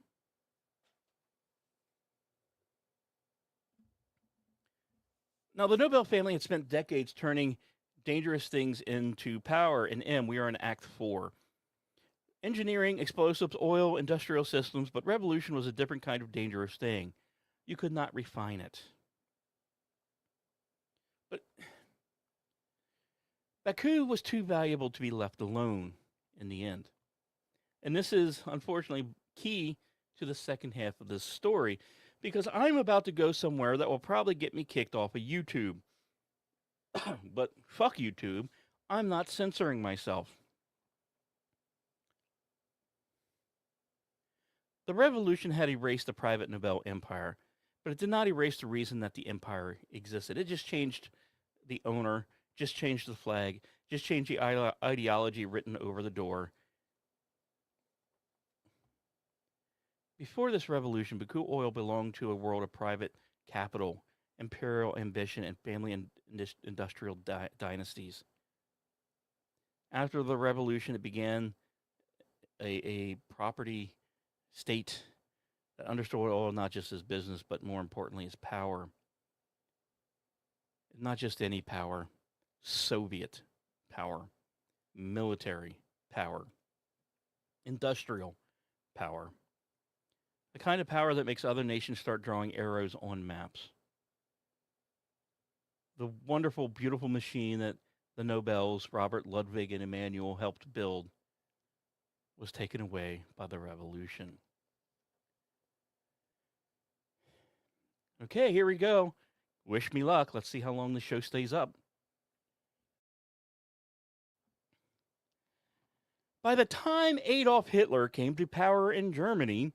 Now, the Nobel family had spent decades turning dangerous things into power. In M, we are in Act 4. Engineering, explosives, oil, industrial systems, but revolution was a different kind of dangerous thing. You could not refine it. But Baku was too valuable to be left alone in the end. And this is, unfortunately, key to the second half of this story, because I'm about to go somewhere that will probably get me kicked off of YouTube. But fuck YouTube, I'm not censoring myself. The revolution had erased the private Nobel empire, but it did not erase the reason that the empire existed. It just changed the owner, just changed the flag, just changed the ideology written over the door. Before this revolution, Baku Oil belonged to a world of private capital, imperial ambition, and family and industrial dynasties. After the revolution, it began a property state that understood oil not just as business, but more importantly as power. Not just any power, Soviet power, military power, industrial power. The kind of power that makes other nations start drawing arrows on maps. The wonderful, beautiful machine that the Nobels, Robert Ludwig and Emmanuel, helped build was taken away by the revolution. Okay, here we go. Wish me luck. Let's see how long the show stays up. By the time Adolf Hitler came to power in Germany,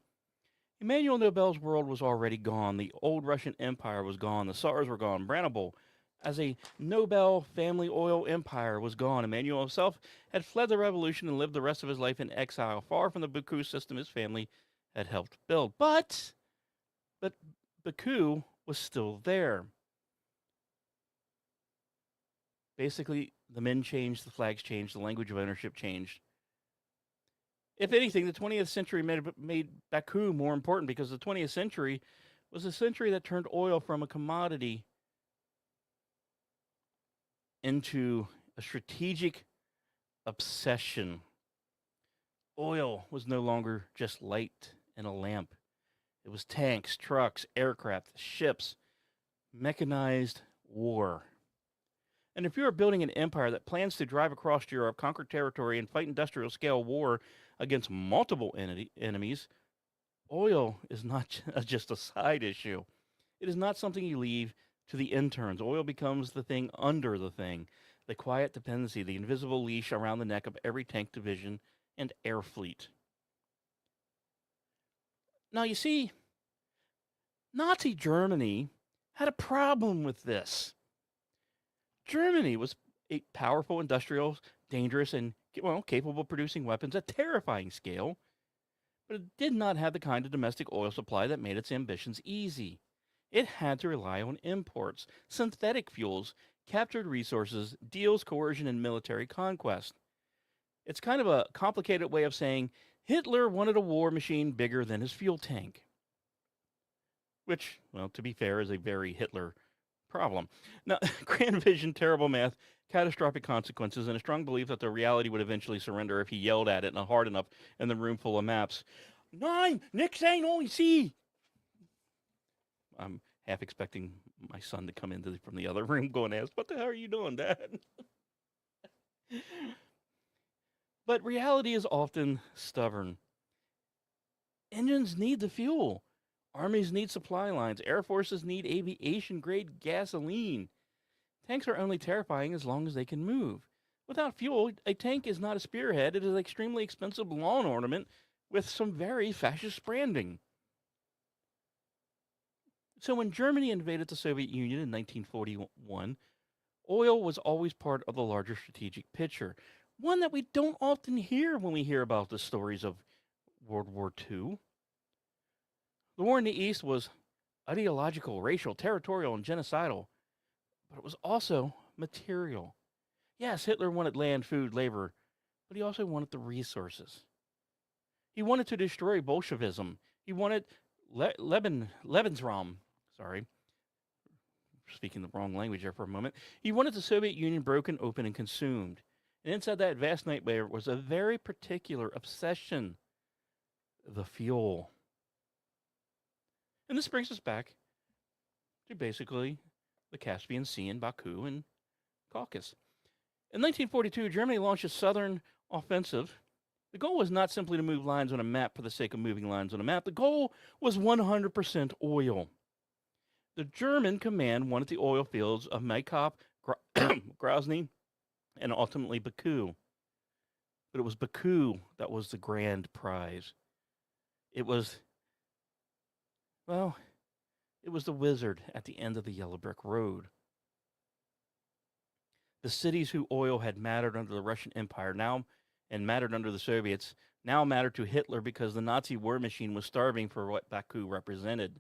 Emmanuel Nobel's world was already gone. The old Russian Empire was gone. The Tsars were gone. Brandenburg, as a Nobel family oil empire, was gone. Emmanuel himself had fled the revolution and lived the rest of his life in exile, far from the Baku system his family had helped build. But Baku was still there. Basically, the men changed, the flags changed, the language of ownership changed. If anything, the 20th century made Baku more important, because the 20th century was a century that turned oil from a commodity into a strategic obsession. Oil was no longer just light in a lamp. It was tanks, trucks, aircraft, ships, mechanized war. And if you are building an empire that plans to drive across Europe, conquer territory, and fight industrial scale war against multiple enemies, oil is not just a side issue. It is not something you leave to the interns. Oil becomes the thing under the thing, the quiet dependency, the invisible leash around the neck of every tank division and air fleet. Now, you see, Nazi Germany had a problem with this. Germany was a powerful, industrial, dangerous, and capable of producing weapons at terrifying scale, but it did not have the kind of domestic oil supply that made its ambitions easy. It had to rely on imports, synthetic fuels, captured resources, deals, coercion, and military conquest. It's kind of a complicated way of saying Hitler wanted a war machine bigger than his fuel tank. Which, well, to be fair, is a very Hitler problem. Now, grand vision, terrible math, catastrophic consequences, and a strong belief that the reality would eventually surrender if he yelled at it and hard enough in the room full of maps. Nine! Nick ain't only see! I'm half expecting my son to come from the other room going, ask, what the hell are you doing, Dad? But reality is often stubborn. Engines need the fuel. Armies need supply lines. Air forces need aviation grade gasoline. Tanks are only terrifying as long as they can move. Without fuel, a tank is not a spearhead, it is an extremely expensive lawn ornament with some very fascist branding. So when Germany invaded the Soviet Union in 1941, oil was always part of the larger strategic picture, one that we don't often hear when we hear about the stories of World War II. The war in the East was ideological, racial, territorial, and genocidal, but it was also material. Yes, Hitler wanted land, food, labor, but he also wanted the resources. He wanted to destroy Bolshevism. He wanted Lebensraum. Sorry, speaking the wrong language there for a moment. He wanted the Soviet Union broken open and consumed. And inside that vast nightmare was a very particular obsession: the fuel. And this brings us back to basically the Caspian Sea and Baku and Caucasus. In 1942, Germany launched a southern offensive. The goal was not simply to move lines on a map for the sake of moving lines on a map. The goal was 100% oil. The German command wanted the oil fields of Maykop, Grozny, and ultimately Baku. But it was Baku that was the grand prize. It was, well, it was the wizard at the end of the yellow brick road. The cities whose oil had mattered under the Russian Empire now and mattered under the Soviets now mattered to Hitler because the Nazi war machine was starving for what Baku represented.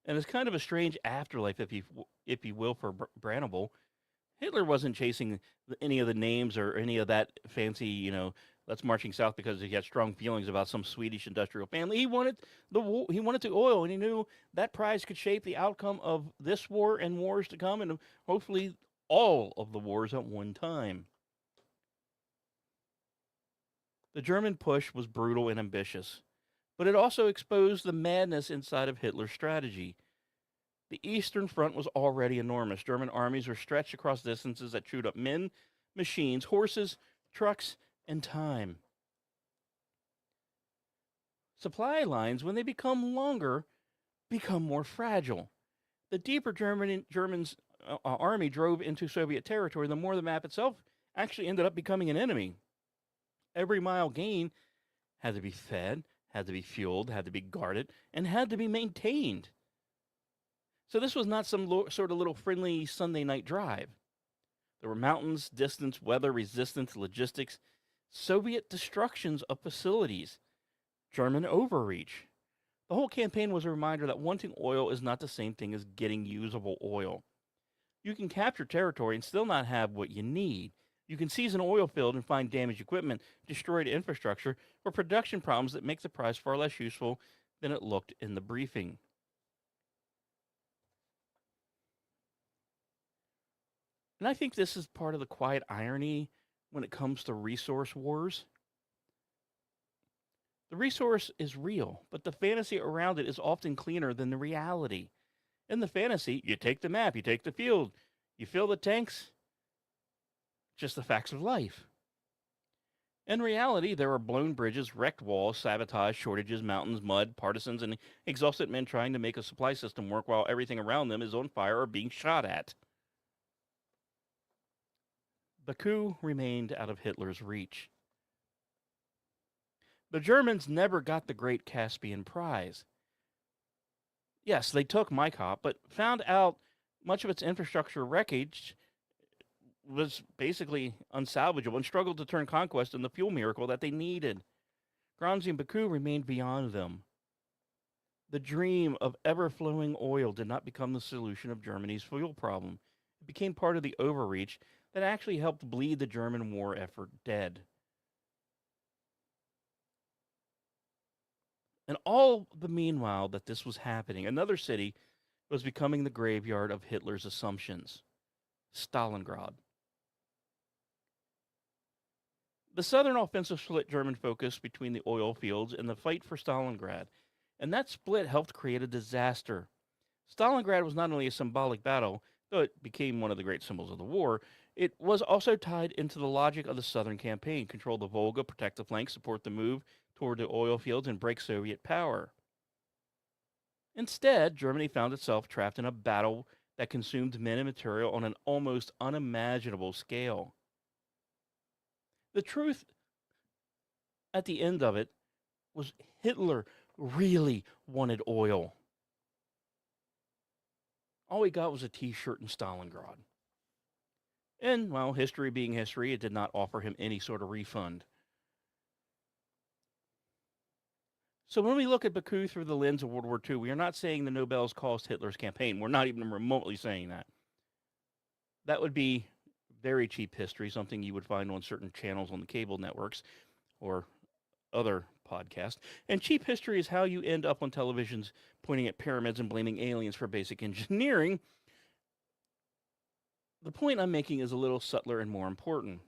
And it's kind of a strange afterlife, if you will, for Brannable. Hitler wasn't chasing any of the names or any of that fancy, let's marching south because he had strong feelings about some Swedish industrial family. He wanted he wanted the oil, and he knew that prize could shape the outcome of this war and wars to come, and hopefully all of the wars at one time. The German push was brutal and ambitious, but it also exposed the madness inside of Hitler's strategy. The Eastern Front was already enormous. German armies were stretched across distances that chewed up men, machines, horses, trucks, and time. Supply lines, when they become longer, become more fragile. The deeper Germans' army drove into Soviet territory, the more the map itself actually ended up becoming an enemy. Every mile gained had to be fed, had to be fueled, had to be guarded, and had to be maintained. So this was not some sort of little friendly Sunday night drive. There were mountains, distance, weather, resistance, logistics, Soviet destructions of facilities, German overreach. The whole campaign was a reminder that wanting oil is not the same thing as getting usable oil. You can capture territory and still not have what you need. You can seize an oil field and find damaged equipment, destroyed infrastructure, or production problems that make the prize far less useful than it looked in the briefing. And I think this is part of the quiet irony when it comes to resource wars. The resource is real, but the fantasy around it is often cleaner than the reality. In the fantasy, you take the map, you take the field, you fill the tanks, just the facts of life. In reality, there are blown bridges, wrecked walls, sabotage, shortages, mountains, mud, partisans, and exhausted men trying to make a supply system work while everything around them is on fire or being shot at. Baku remained out of Hitler's reach. The Germans never got the Great Caspian Prize. Yes, they took Maykop, but found out much of its infrastructure wreckage was basically unsalvageable and struggled to turn conquest into the fuel miracle that they needed. Grozny and Baku remained beyond them. The dream of ever-flowing oil did not become the solution of Germany's fuel problem. It became part of the overreach that actually helped bleed the German war effort dead. And all the meanwhile that this was happening, another city was becoming the graveyard of Hitler's assumptions, Stalingrad. The southern offensive split German focus between the oil fields and the fight for Stalingrad, and that split helped create a disaster. Stalingrad was not only a symbolic battle, though it became one of the great symbols of the war, it was also tied into the logic of the southern campaign: control the Volga, protect the flank, support the move toward the oil fields, and break Soviet power. Instead, Germany found itself trapped in a battle that consumed men and material on an almost unimaginable scale. The truth at the end of it was Hitler really wanted oil. All he got was a t shirt in Stalingrad. And, well, history being history, it did not offer him any sort of refund. So when we look at Baku through the lens of World War II, we are not saying the Nobels caused Hitler's campaign. We're not even remotely saying that. That would be very cheap history, something you would find on certain channels on the cable networks or other podcasts. And cheap history is how you end up on televisions pointing at pyramids and blaming aliens for basic engineering. The point I'm making is a little subtler and more important.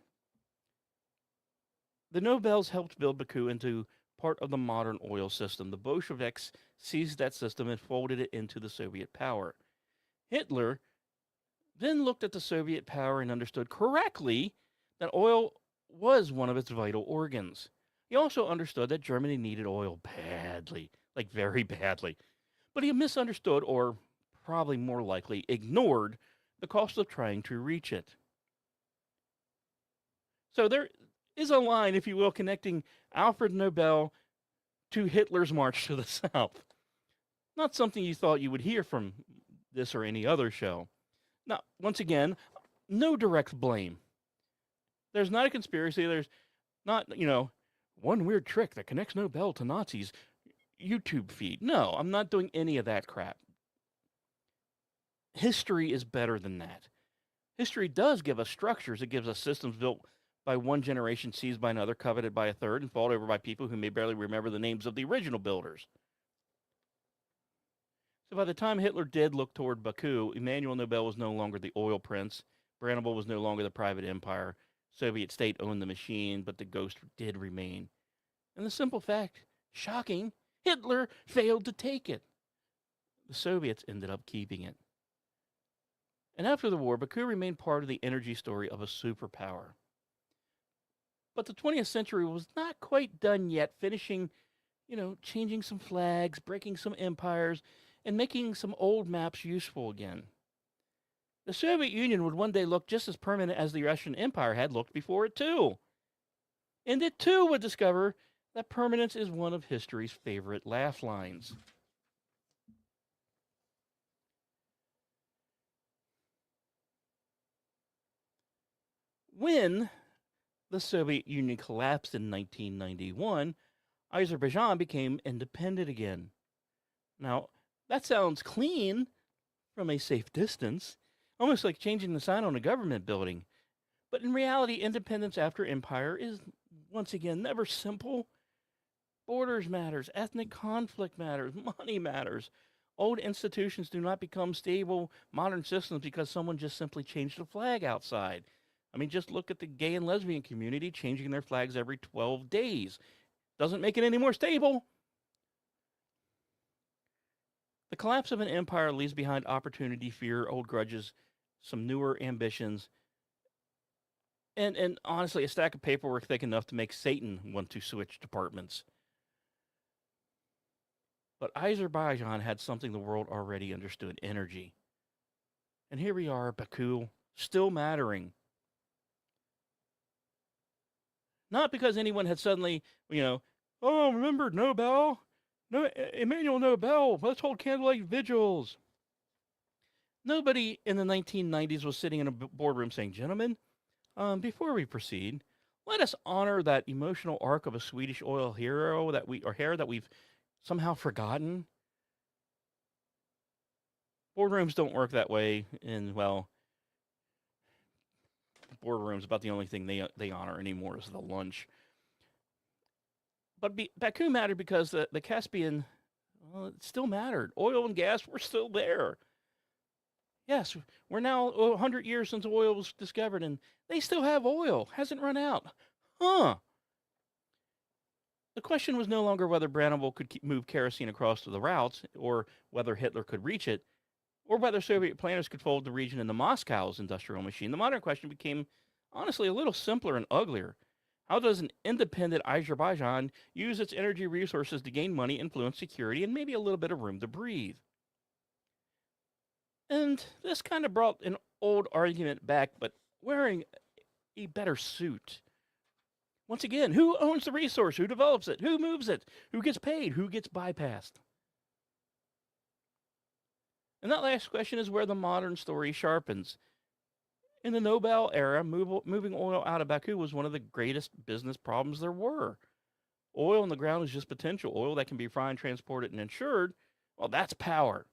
The Nobels helped build Baku into part of the modern oil system. The Bolsheviks seized that system and folded it into the Soviet power. Hitler then looked at the Soviet power and understood correctly that oil was one of its vital organs. He also understood that Germany needed oil badly, like very badly. But he misunderstood, or probably more likely ignored, the cost of trying to reach it. So there is a line, if you will, connecting Alfred Nobel to Hitler's march to the South. Not something you thought you would hear from this or any other show. Now, once again, no direct blame. There's not a conspiracy. There's not, one weird trick that connects Nobel to Nazis YouTube feed. No, I'm not doing any of that crap. History is better than that. History does give us structures. It gives us systems built by one generation, seized by another, coveted by a third, and fought over by people who may barely remember the names of the original builders. So by the time Hitler did look toward Baku, Emmanuel Nobel was no longer the oil prince. Brandenburg was no longer the private empire. Soviet state owned the machine, but the ghost did remain. And the simple fact, shocking, Hitler failed to take it. The Soviets ended up keeping it. And after the war, Baku remained part of the energy story of a superpower. But the 20th century was not quite done yet, finishing, changing some flags, breaking some empires, and making some old maps useful again. The Soviet Union would one day look just as permanent as the Russian Empire had looked before it, too. And it, too, would discover that permanence is one of history's favorite laugh lines. When the Soviet Union collapsed in 1991, Azerbaijan became independent again. Now, that sounds clean from a safe distance, almost like changing the sign on a government building. But in reality, independence after empire is, once again, never simple. Borders matters, ethnic conflict matters, money matters. Old institutions do not become stable modern systems because someone just simply changed the flag outside. I mean, just look at the gay and lesbian community changing their flags every 12 days. Doesn't make it any more stable. The collapse of an empire leaves behind opportunity, fear, old grudges, some newer ambitions, and honestly, a stack of paperwork thick enough to make Satan want to switch departments. But Azerbaijan had something the world already understood: energy. And here we are, Baku, still mattering. Not because anyone had suddenly, remember Nobel? No, Emmanuel Nobel, let's hold candlelight vigils. Nobody in the 1990s was sitting in a boardroom saying, gentlemen, before we proceed, let us honor that emotional arc of a Swedish oil hero that we've somehow forgotten. Boardrooms don't work that way, and well, boardrooms about the only thing they honor anymore is the lunch. But Baku mattered because the Caspian, well, it still mattered. Oil and gas were still there. Yes, we're now 100 years since oil was discovered, and they still have oil. Hasn't run out. Huh. The question was no longer whether Brandenburg could move kerosene across to the routes, or whether Hitler could reach it, or whether Soviet planners could fold the region into Moscow's industrial machine. The modern question became, honestly, a little simpler and uglier. How does an independent Azerbaijan use its energy resources to gain money, influence, security, and maybe a little bit of room to breathe? And this kind of brought an old argument back, but wearing a better suit. Once again, who owns the resource? Who develops it? Who moves it? Who gets paid? Who gets bypassed? And that last question is where the modern story sharpens. In the Nobel era, moving oil out of Baku was one of the greatest business problems there were. Oil in the ground is just potential. Oil that can be refined, transported, and insured, well, that's power.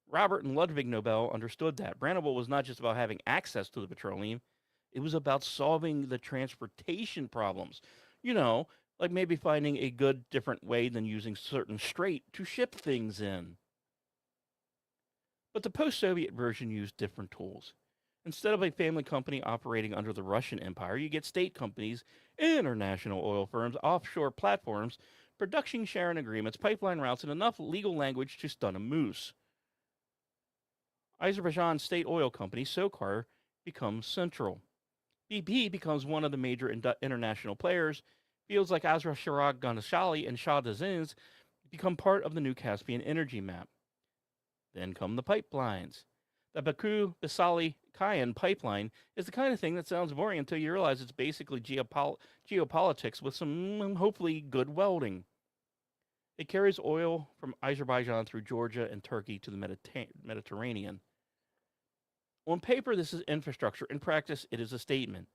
Robert and Ludwig Nobel understood that. Brandenburg was not just about having access to the petroleum, it was about solving the transportation problems. You know, like maybe finding a good, different way than using certain strait to ship things in. But the post Soviet version used different tools. Instead of a family company operating under the Russian Empire, you get state companies, international oil firms, offshore platforms, production sharing agreements, pipeline routes, and enough legal language to stun a moose. Azerbaijan State Oil Company, SOCAR, becomes central. BP becomes one of the major international players. Fields like Azra Sharag Ganashali and Shah Dazins become part of the new Caspian energy map. Then come the pipelines. The Baku Bisali Kayan pipeline is the kind of thing that sounds boring until you realize it's basically geopolitics with some hopefully good welding. It carries oil from Azerbaijan through Georgia and Turkey to the Mediterranean. On paper, this is infrastructure. In practice, it is a statement.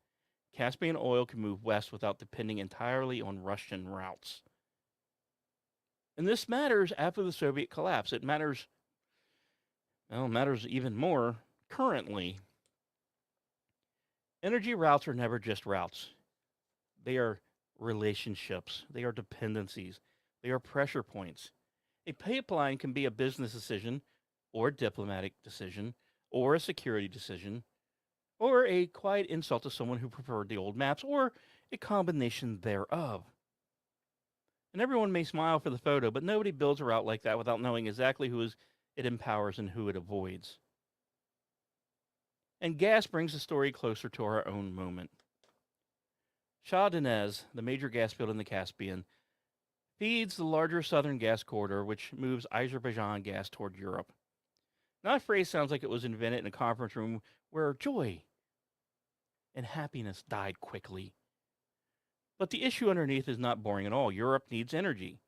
Caspian oil can move west without depending entirely on Russian routes. And this matters after the Soviet collapse. It matters even more currently. Energy routes are never just routes. They are relationships. They are dependencies. They are pressure points. A pipeline can be a business decision or a diplomatic decision or a security decision or a quiet insult to someone who preferred the old maps or a combination thereof. And everyone may smile for the photo, but nobody builds a route like that without knowing exactly who it empowers and who it avoids. And gas brings the story closer to our own moment. Shah Deniz, the major gas field in the Caspian, feeds the larger southern gas corridor, which moves Azerbaijan gas toward Europe. Now, that phrase sounds like it was invented in a conference room where joy and happiness died quickly. But the issue underneath is not boring at all. Europe needs energy,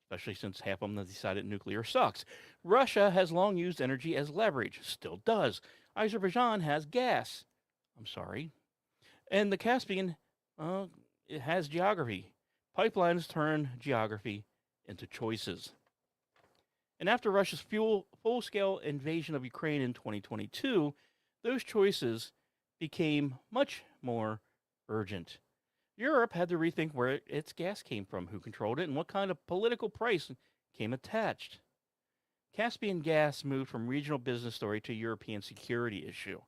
especially since half of them have decided nuclear sucks. Russia has long used energy as leverage, still does. Azerbaijan has gas. I'm sorry. And the Caspian, it has geography. Pipelines turn geography into choices. And after Russia's full-scale invasion of Ukraine in 2022, those choices became much more urgent. Europe had to rethink where its gas came from, who controlled it, and what kind of political price came attached. Caspian gas moved from regional business story to European security issue.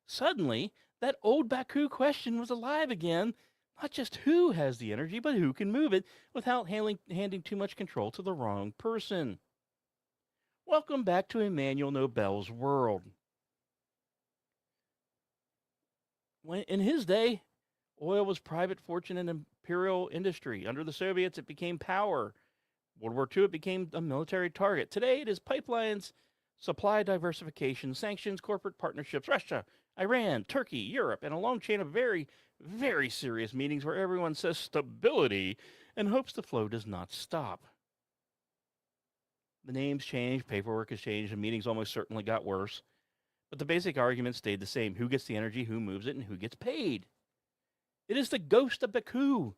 Suddenly, that old Baku question was alive again. Not just who has the energy, but who can move it without handing too much control to the wrong person. Welcome back to Emmanuel Nobel's world. In his day, oil was private fortune and imperial industry. Under the Soviets, it became power. World War II, it became a military target. Today, it is pipelines, supply diversification, sanctions, corporate partnerships, Russia, Iran, Turkey, Europe, and a long chain of very, very serious meetings where everyone says stability and hopes the flow does not stop. The names changed, paperwork has changed, and meetings almost certainly got worse. But the basic argument stayed the same. Who gets the energy, who moves it, and who gets paid? It is the ghost of Baku.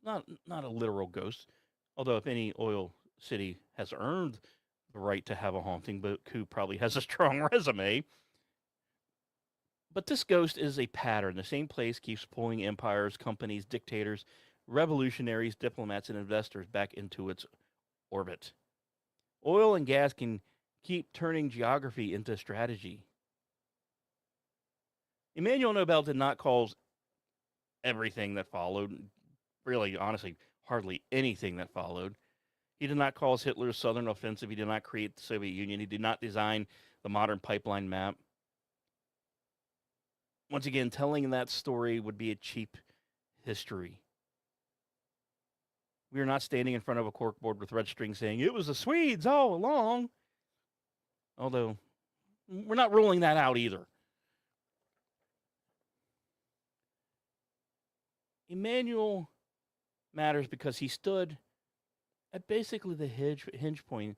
Not a literal ghost, although if any oil city has earned the right to have a haunting, Baku probably has a strong resume. But this ghost is a pattern. The same place keeps pulling empires, companies, dictators, revolutionaries, diplomats, and investors back into its orbit. Oil and gas can keep turning geography into strategy. Emmanuel Nobel did not cause everything that followed, really, honestly, hardly anything that followed. He did not cause Hitler's Southern Offensive. He did not create the Soviet Union. He did not design the modern pipeline map. Once again, telling that story would be a cheap history. We are not standing in front of a corkboard with red string saying, it was the Swedes all along. Although, we're not ruling that out either. Emmanuel matters because he stood at basically the hinge point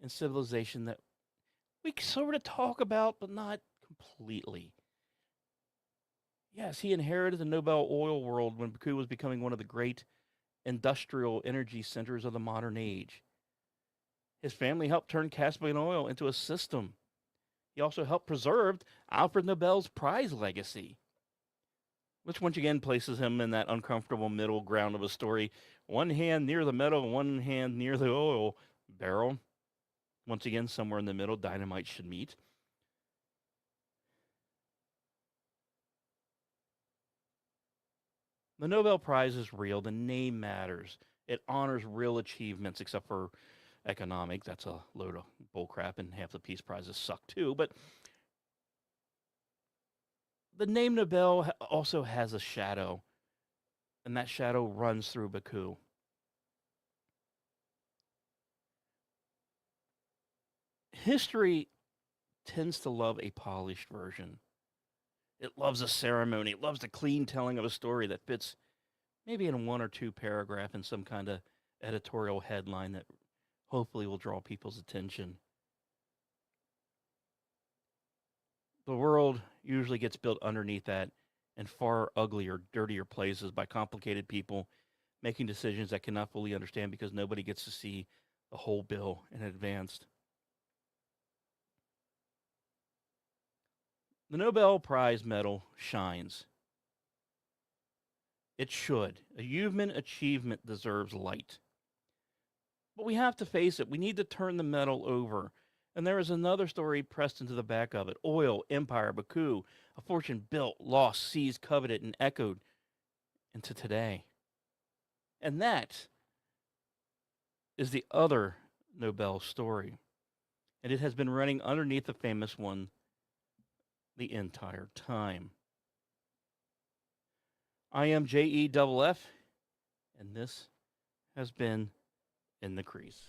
in civilization that we sort of talk about, but not completely. Yes, he inherited the Nobel oil world when Baku was becoming one of the great industrial energy centers of the modern age. His family helped turn Caspian oil into a system. He also helped preserve Alfred Nobel's prize legacy, which once again places him in that uncomfortable middle ground of a story. One hand near the metal, one hand near the oil barrel. Once again, somewhere in the middle, dynamite should meet. The Nobel Prize is real. The name matters. It honors real achievements, except for economic. That's a load of bullcrap, and half the peace prizes suck too. But the name Nobel also has a shadow, and that shadow runs through Baku. History tends to love a polished version. It loves a ceremony. It loves the clean telling of a story that fits maybe in one or two paragraph in some kind of editorial headline that hopefully will draw people's attention. The world usually gets built underneath that in far uglier, dirtier places by complicated people making decisions that cannot fully understand because nobody gets to see the whole bill in advance. The Nobel Prize medal shines. It should. A human achievement deserves light. But we have to face it. We need to turn the medal over. And there is another story pressed into the back of it. Oil, empire, Baku, a fortune built, lost, seized, coveted, and echoed into today. And that is the other Nobel story. And it has been running underneath the famous one the entire time. I am JEFF, and this has been In the Crease.